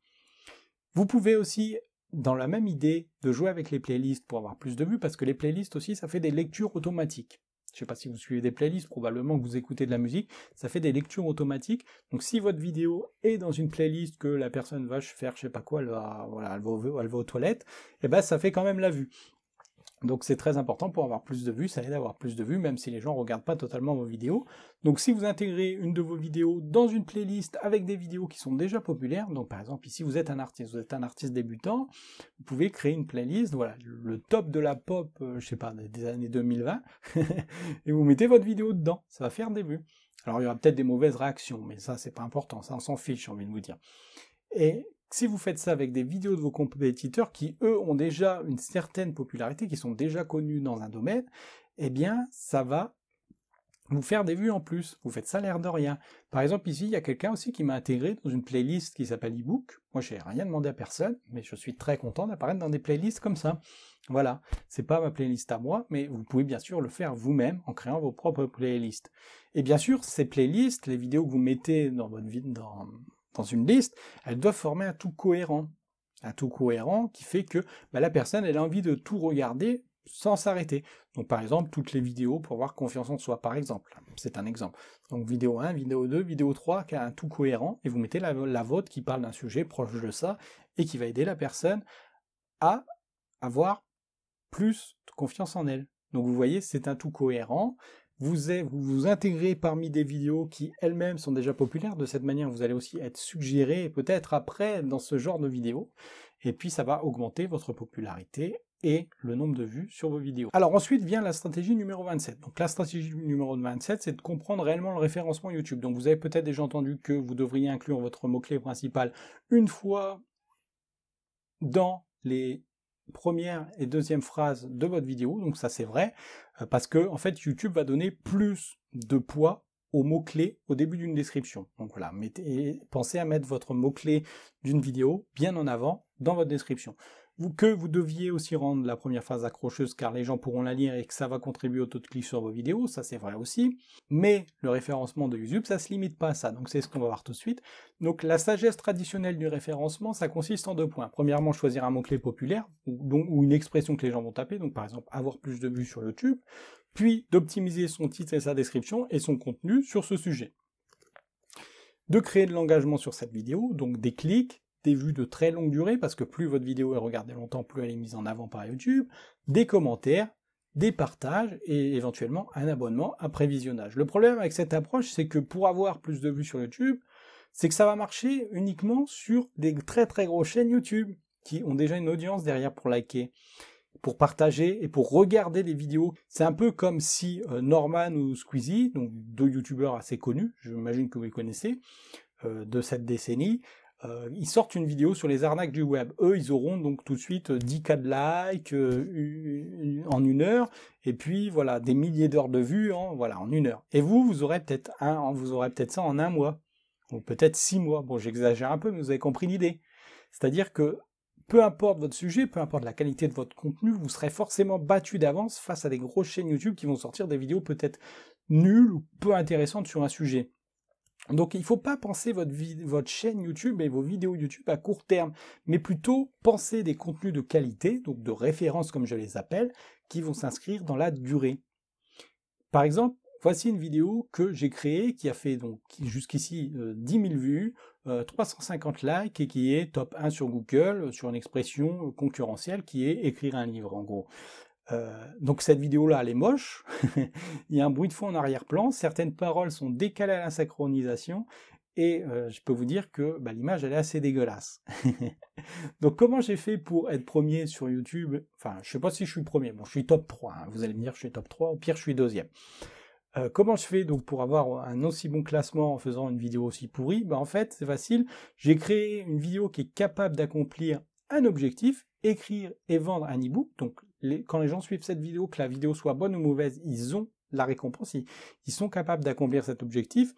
Vous pouvez aussi, dans la même idée, de jouer avec les playlists pour avoir plus de vues, parce que les playlists aussi, ça fait des lectures automatiques. Je ne sais pas si vous suivez des playlists, probablement que vous écoutez de la musique, ça fait des lectures automatiques. Donc si votre vidéo est dans une playlist que la personne va faire je sais pas quoi, elle va aux toilettes, et ben ça fait quand même la vue. Donc c'est très important pour avoir plus de vues, ça aide à avoir plus de vues, même si les gens ne regardent pas totalement vos vidéos. Donc si vous intégrez une de vos vidéos dans une playlist avec des vidéos qui sont déjà populaires, donc par exemple ici vous êtes un artiste débutant, vous pouvez créer une playlist, voilà, le top de la pop, je sais pas, des années 2020, et vous mettez votre vidéo dedans, ça va faire des vues. Alors il y aura peut-être des mauvaises réactions, mais ça c'est pas important, ça on s'en fiche, j'ai envie de vous dire. Et si vous faites ça avec des vidéos de vos compétiteurs qui, eux, ont déjà une certaine popularité, qui sont déjà connus dans un domaine, eh bien, ça va vous faire des vues en plus. Vous faites ça l'air de rien. Par exemple, ici, il y a quelqu'un aussi qui m'a intégré dans une playlist qui s'appelle ebook. Moi, je n'ai rien demandé à personne, mais je suis très content d'apparaître dans des playlists comme ça. Voilà, c'est pas ma playlist à moi, mais vous pouvez bien sûr le faire vous-même en créant vos propres playlists. Et bien sûr, ces playlists, les vidéos que vous mettez dans votre dans une liste, elles doivent former un tout cohérent. Un tout cohérent qui fait que la personne elle a envie de tout regarder sans s'arrêter. Donc par exemple, toutes les vidéos pour avoir confiance en soi, par exemple. C'est un exemple. Donc vidéo 1, vidéo 2, vidéo 3, qui a un tout cohérent, et vous mettez la vôtre qui parle d'un sujet proche de ça, et qui va aider la personne à avoir plus de confiance en elle. Donc vous voyez, c'est un tout cohérent. Vous intégrez parmi des vidéos qui elles-mêmes sont déjà populaires. De cette manière, vous allez aussi être suggéré peut-être après dans ce genre de vidéos. Et puis ça va augmenter votre popularité et le nombre de vues sur vos vidéos. Alors ensuite vient la stratégie numéro 27. Donc la stratégie numéro 27, c'est de comprendre réellement le référencement YouTube. Donc vous avez peut-être déjà entendu que vous devriez inclure votre mot-clé principal une fois dans les première et deuxième phrase de votre vidéo, donc ça c'est vrai, parce que en fait YouTube va donner plus de poids aux mots-clés au début d'une description. Donc voilà, pensez à mettre votre mot-clé d'une vidéo bien en avant dans votre description. Vous deviez aussi rendre la première phrase accrocheuse car les gens pourront la lire et que ça va contribuer au taux de clic sur vos vidéos, ça c'est vrai aussi, mais le référencement de YouTube, ça se limite pas à ça, donc c'est ce qu'on va voir tout de suite. Donc la sagesse traditionnelle du référencement, ça consiste en 2 points. Premièrement, choisir un mot-clé populaire, ou une expression que les gens vont taper, donc par exemple avoir plus de vues sur YouTube, puis d'optimiser son titre et sa description et son contenu sur ce sujet. De créer de l'engagement sur cette vidéo, donc des clics, des vues de très longue durée, parce que plus votre vidéo est regardée longtemps, plus elle est mise en avant par YouTube, des commentaires, des partages et éventuellement un abonnement après visionnage. Le problème avec cette approche, c'est que pour avoir plus de vues sur YouTube, c'est que ça va marcher uniquement sur des très très grosses chaînes YouTube qui ont déjà une audience derrière pour liker, pour partager et pour regarder les vidéos. C'est un peu comme si Norman ou Squeezie, donc 2 youtubeurs assez connus, j'imagine que vous les connaissez, de cette décennie, ils sortent une vidéo sur les arnaques du web. Eux, ils auront donc tout de suite 10K de likes en 1 heure, et puis voilà, des milliers d'heures de vues en 1 heure. Et vous aurez peut-être ça en 1 mois, ou peut-être 6 mois. Bon, j'exagère un peu, mais vous avez compris l'idée. C'est-à-dire que peu importe votre sujet, peu importe la qualité de votre contenu, vous serez forcément battu d'avance face à des grosses chaînes YouTube qui vont sortir des vidéos peut-être nulles ou peu intéressantes sur un sujet. Donc il ne faut pas penser votre chaîne YouTube et vos vidéos YouTube à court terme, mais plutôt penser des contenus de qualité, donc de référence comme je les appelle, qui vont s'inscrire dans la durée. Par exemple, voici une vidéo que j'ai créée qui a fait donc jusqu'ici 10 000 vues, 350 likes et qui est top 1 sur Google sur une expression concurrentielle qui est écrire un livre en gros. Donc cette vidéo-là, elle est moche, il y a un bruit de fond en arrière-plan, certaines paroles sont décalées à la synchronisation, et je peux vous dire que l'image, elle est assez dégueulasse. Donc comment j'ai fait pour être premier sur YouTube? Enfin, je sais pas si je suis premier, bon, je suis top 3, hein. Vous allez me dire je suis top 3, au pire je suis deuxième. Comment je fais donc pour avoir un aussi bon classement en faisant une vidéo aussi pourrie? En fait, c'est facile, j'ai créé une vidéo qui est capable d'accomplir un objectif, écrire et vendre un e-book. Donc quand les gens suivent cette vidéo, que la vidéo soit bonne ou mauvaise, ils ont la récompense, ils sont capables d'accomplir cet objectif.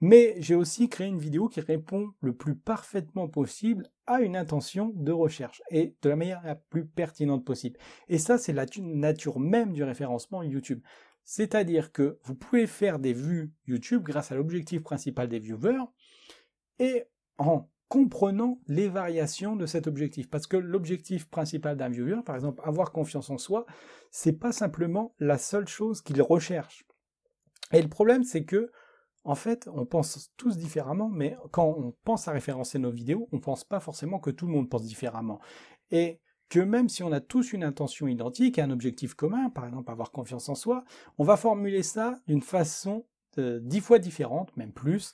Mais j'ai aussi créé une vidéo qui répond le plus parfaitement possible à une intention de recherche et de la manière la plus pertinente possible. Et ça, c'est la nature même du référencement YouTube. C'est-à-dire que vous pouvez faire des vues YouTube grâce à l'objectif principal des viewers et en comprenant les variations de cet objectif. Parce que l'objectif principal d'un viewer, par exemple, avoir confiance en soi, c'est pas simplement la seule chose qu'il recherche. Et le problème, c'est que, en fait, on pense tous différemment, mais quand on pense à référencer nos vidéos, on pense pas forcément que tout le monde pense différemment. Et que même si on a tous une intention identique, un objectif commun, par exemple avoir confiance en soi, on va formuler ça d'une façon 10 fois différente, même plus,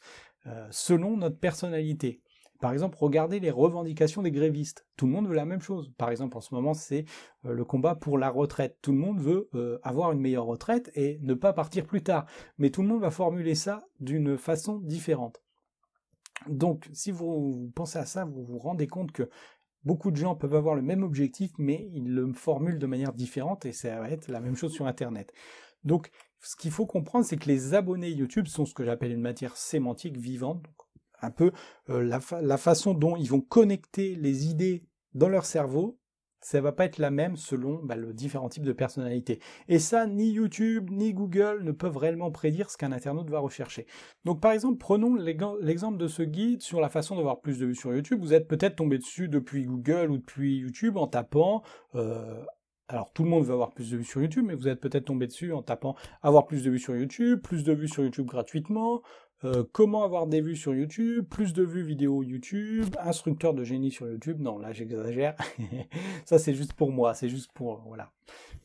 selon notre personnalité. Par exemple, regardez les revendications des grévistes. Tout le monde veut la même chose. Par exemple, en ce moment, c'est le combat pour la retraite. Tout le monde veut avoir une meilleure retraite et ne pas partir plus tard. Mais tout le monde va formuler ça d'une façon différente. Donc, si vous pensez à ça, vous vous rendez compte que beaucoup de gens peuvent avoir le même objectif, mais ils le formulent de manière différente et ça va être la même chose sur Internet. Donc, ce qu'il faut comprendre, c'est que les abonnés YouTube sont ce que j'appelle une matière sémantique vivante. Donc, un peu la façon dont ils vont connecter les idées dans leur cerveau ça va pas être la même selon le différents types de personnalités. Et ça, ni YouTube, ni Google ne peuvent réellement prédire ce qu'un internaute va rechercher. Donc par exemple, prenons l'exemple de ce guide sur la façon d'avoir plus de vues sur YouTube. Vous êtes peut-être tombé dessus depuis Google ou depuis YouTube en tapant... alors tout le monde veut avoir plus de vues sur YouTube, mais vous êtes peut-être tombé dessus en tapant avoir plus de vues sur YouTube gratuitement, comment avoir des vues sur YouTube, plus de vues vidéo YouTube, instructeur de génie sur YouTube, non là j'exagère, ça c'est juste pour moi, c'est juste pour, voilà,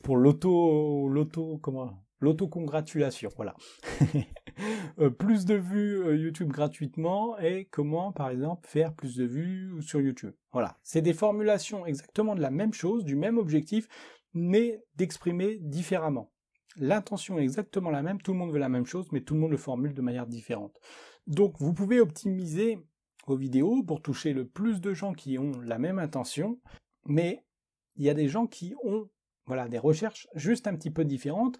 pour l'autocongratulation, voilà. Plus de vues YouTube gratuitement et comment par exemple faire plus de vues sur YouTube. Voilà, c'est des formulations exactement de la même chose, du même objectif, mais d'exprimer différemment. L'intention est exactement la même, tout le monde veut la même chose, mais tout le monde le formule de manière différente. Donc vous pouvez optimiser vos vidéos pour toucher le plus de gens qui ont la même intention, mais il y a des gens qui ont des recherches juste un petit peu différentes,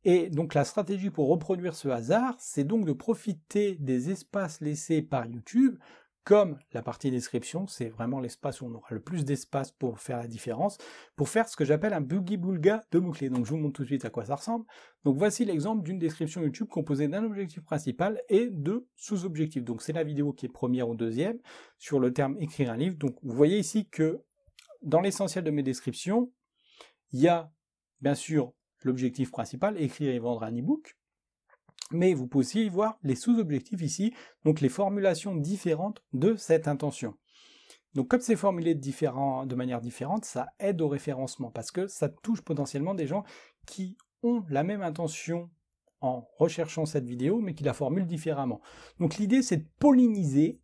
et donc la stratégie pour reproduire ce hasard, c'est donc de profiter des espaces laissés par YouTube, comme la partie description, c'est vraiment l'espace où on aura le plus d'espace pour faire la différence, pour faire ce que j'appelle un boogie-boulga de mots-clés. Donc je vous montre tout de suite à quoi ça ressemble. Donc voici l'exemple d'une description YouTube composée d'un objectif principal et de sous-objectifs. Donc c'est la vidéo qui est première ou deuxième sur le terme écrire un livre. Donc vous voyez ici que dans l'essentiel de mes descriptions, il y a bien sûr l'objectif principal, écrire et vendre un e-book. Mais vous pouvez aussi voir les sous-objectifs ici, donc les formulations différentes de cette intention. Donc comme c'est formulé de manière différente, ça aide au référencement, parce que ça touche potentiellement des gens qui ont la même intention en recherchant cette vidéo, mais qui la formulent différemment. Donc l'idée, c'est de polliniser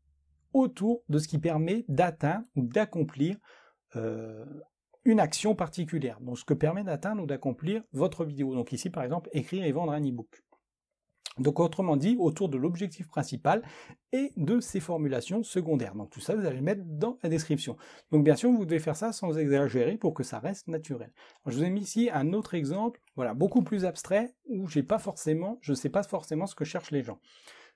autour de ce qui permet d'atteindre ou d'accomplir une action particulière. Donc ce que permet d'atteindre ou d'accomplir votre vidéo. Donc ici, par exemple, écrire et vendre un e-book. Donc autrement dit, autour de l'objectif principal et de ses formulations secondaires. Donc tout ça, vous allez le mettre dans la description. Donc bien sûr, vous devez faire ça sans exagérer pour que ça reste naturel. Alors, je vous ai mis ici un autre exemple, voilà, beaucoup plus abstrait, où je ne sais pas forcément ce que cherchent les gens.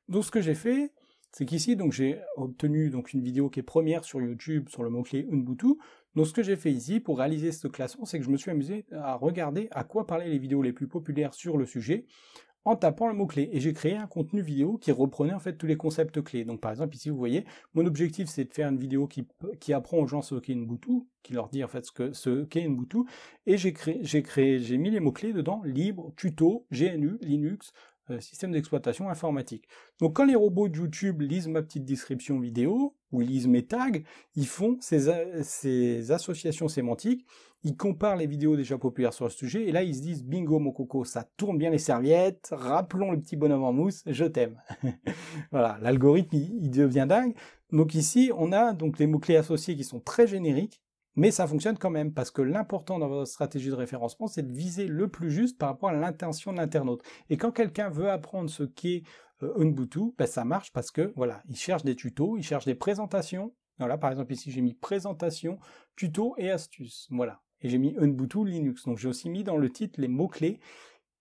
Donc ce que j'ai fait, c'est qu'ici, donc j'ai obtenu donc une vidéo qui est première sur YouTube sur le mot-clé Ubuntu. Donc ce que j'ai fait ici pour réaliser ce classement, c'est que je me suis amusé à regarder à quoi parlaient les vidéos les plus populaires sur le sujet, en tapant le mot-clé, et j'ai créé un contenu vidéo qui reprenait en fait tous les concepts clés. Donc par exemple ici vous voyez, mon objectif c'est de faire une vidéo qui apprend aux gens ce qu'est Ubuntu, qui leur dit en fait ce qu'est Ubuntu, et j'ai mis les mots-clés dedans, libre, tuto, GNU, Linux, système d'exploitation informatique. Donc quand les robots de YouTube lisent ma petite description vidéo, ou ils lisent mes tags, ils font ces associations sémantiques, ils comparent les vidéos déjà populaires sur le sujet, et là ils se disent bingo mon coco, ça tourne bien les serviettes, rappelons le petit bonhomme en mousse, je t'aime. Voilà, l'algorithme il devient dingue. Donc ici on a donc les mots-clés associés qui sont très génériques, mais ça fonctionne quand même, parce que l'important dans votre stratégie de référencement, c'est de viser le plus juste par rapport à l'intention de l'internaute. Et quand quelqu'un veut apprendre ce qu'est Ubuntu, ça marche parce que, voilà, il cherche des tutos, il cherche des présentations. Voilà, par exemple, ici, j'ai mis présentation, tuto et astuces. Voilà. Et j'ai mis Ubuntu Linux. Donc, j'ai aussi mis dans le titre les mots-clés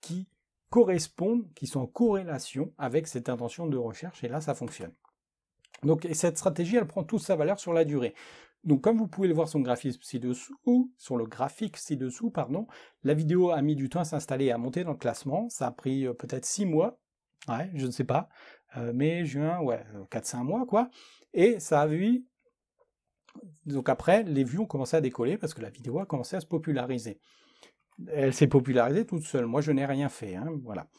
qui correspondent, qui sont en corrélation avec cette intention de recherche, et là, ça fonctionne. Donc, cette stratégie, elle prend toute sa valeur sur la durée. Donc comme vous pouvez le voir sur le graphique ci-dessous, la vidéo a mis du temps à s'installer et à monter dans le classement. Ça a pris peut-être 6 mois, ouais, je ne sais pas, mai, juin, ouais, 4-5 mois, quoi. Et ça a vu, donc après, les vues ont commencé à décoller parce que la vidéo a commencé à se populariser. Elle s'est popularisée toute seule, moi je n'ai rien fait, hein, voilà.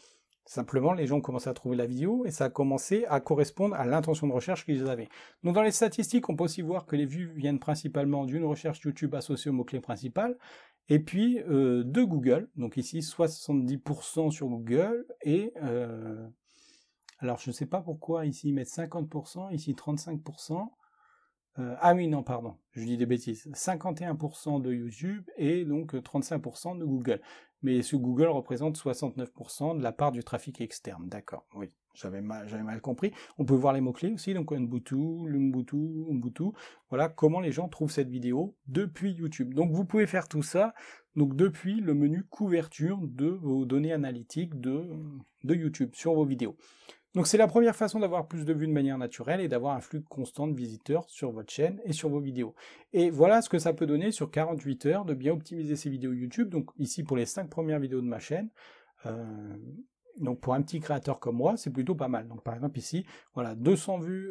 Simplement, les gens ont commencé à trouver la vidéo et ça a commencé à correspondre à l'intention de recherche qu'ils avaient. Donc dans les statistiques, on peut aussi voir que les vues viennent principalement d'une recherche YouTube associée au mot-clé principal, et puis de Google. Donc ici, 70% sur Google, et alors je ne sais pas pourquoi ici ils mettent 50%, ici 35%. Ah oui, non, pardon, je dis des bêtises. 51% de YouTube et donc 35% de Google. Mais ce Google représente 69% de la part du trafic externe. D'accord, oui, j'avais mal compris. On peut voir les mots-clés aussi, donc Ubuntu. Voilà comment les gens trouvent cette vidéo depuis YouTube. Donc vous pouvez faire tout ça donc depuis le menu couverture de vos données analytiques de YouTube sur vos vidéos. Donc c'est la première façon d'avoir plus de vues de manière naturelle et d'avoir un flux constant de visiteurs sur votre chaîne et sur vos vidéos. Et voilà ce que ça peut donner sur 48 heures de bien optimiser ses vidéos YouTube. Donc ici pour les 5 premières vidéos de ma chaîne, donc pour un petit créateur comme moi, c'est plutôt pas mal. Donc par exemple ici, voilà, 200 vues,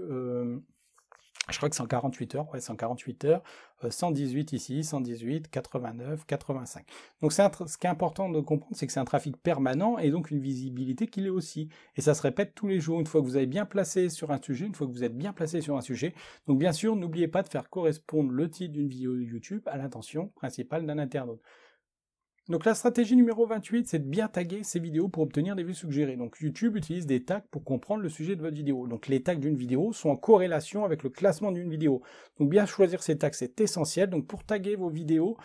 je crois que c'est en 48 heures, ouais, c'est en 48 heures, 118 ici, 118, 89, 85. Donc ce qui est important de comprendre, c'est que c'est un trafic permanent et donc une visibilité qu'il est aussi. Et ça se répète tous les jours, une fois que vous avez bien placé sur un sujet, une fois que vous êtes bien placé sur un sujet. Donc bien sûr, n'oubliez pas de faire correspondre le titre d'une vidéo YouTube à l'intention principale d'un internaute. Donc la stratégie numéro 28, c'est de bien taguer ces vidéos pour obtenir des vues suggérées. Donc YouTube utilise des tags pour comprendre le sujet de votre vidéo. Donc les tags d'une vidéo sont en corrélation avec le classement d'une vidéo. Donc bien choisir ces tags, c'est essentiel. Donc pour taguer vos vidéos,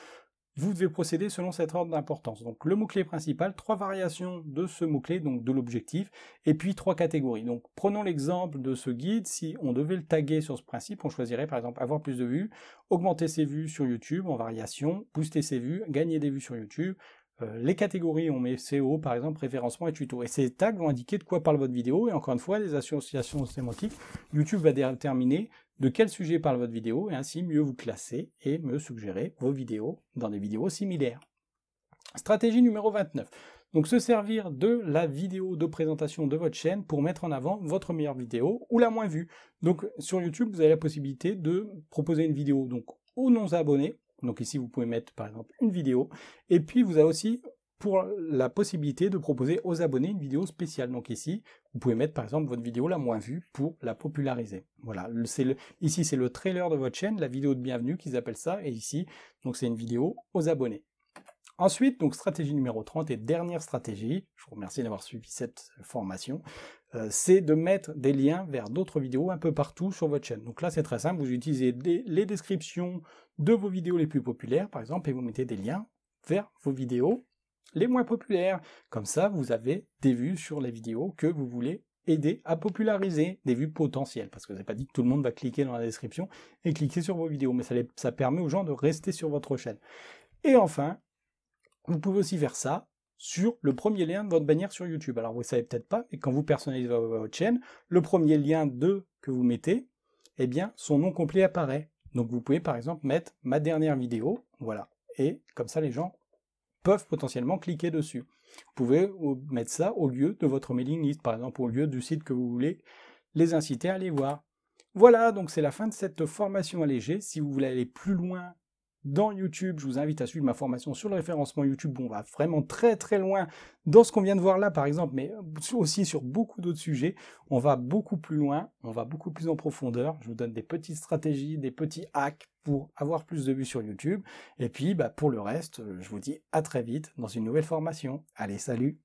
vous devez procéder selon cet ordre d'importance. Donc le mot-clé principal, 3 variations de ce mot-clé, donc de l'objectif, et puis 3 catégories. Donc prenons l'exemple de ce guide, si on devait le taguer sur ce principe, on choisirait par exemple avoir plus de vues, augmenter ses vues sur YouTube en variation, booster ses vues, gagner des vues sur YouTube. Les catégories, on met SEO par exemple, référencement et tuto. Et ces tags vont indiquer de quoi parle votre vidéo, et encore une fois, les associations sémantiques, YouTube va déterminer de quel sujet parle votre vidéo, et ainsi mieux vous classer et mieux suggérer vos vidéos dans des vidéos similaires. Stratégie numéro 29. Donc se servir de la vidéo de présentation de votre chaîne pour mettre en avant votre meilleure vidéo ou la moins vue. Donc sur YouTube, vous avez la possibilité de proposer une vidéo donc aux non-abonnés. Donc ici, vous pouvez mettre par exemple une vidéo. Et puis vous avez aussi pour la possibilité de proposer aux abonnés une vidéo spéciale. Donc ici, vous pouvez mettre par exemple votre vidéo la moins vue pour la populariser. Voilà, ici c'est le trailer de votre chaîne, la vidéo de bienvenue qu'ils appellent ça, et ici, donc c'est une vidéo aux abonnés. Ensuite, donc stratégie numéro 30 et dernière stratégie, je vous remercie d'avoir suivi cette formation, c'est de mettre des liens vers d'autres vidéos un peu partout sur votre chaîne. Donc là c'est très simple, vous utilisez les descriptions de vos vidéos les plus populaires par exemple, et vous mettez des liens vers vos vidéos les moins populaires. Comme ça, vous avez des vues sur les vidéos que vous voulez aider à populariser, des vues potentielles, parce que c'est pas dit que tout le monde va cliquer dans la description et cliquer sur vos vidéos, mais ça permet aux gens de rester sur votre chaîne. Et enfin, vous pouvez aussi faire ça sur le premier lien de votre bannière sur YouTube. Alors vous ne savez peut-être pas, mais quand vous personnalisez votre chaîne, le premier lien que vous mettez, eh bien son nom complet apparaît. Donc vous pouvez par exemple mettre ma dernière vidéo, voilà, et comme ça les gens peuvent potentiellement cliquer dessus. Vous pouvez mettre ça au lieu de votre mailing list, par exemple au lieu du site que vous voulez les inciter à aller voir. Voilà, donc c'est la fin de cette formation allégée. Si vous voulez aller plus loin dans YouTube, je vous invite à suivre ma formation sur le référencement YouTube. On va vraiment très très loin dans ce qu'on vient de voir là par exemple, mais aussi sur beaucoup d'autres sujets. On va beaucoup plus loin, on va beaucoup plus en profondeur. Je vous donne des petites stratégies, des petits hacks pour avoir plus de vues sur YouTube. Et puis pour le reste, je vous dis à très vite dans une nouvelle formation. Allez, salut!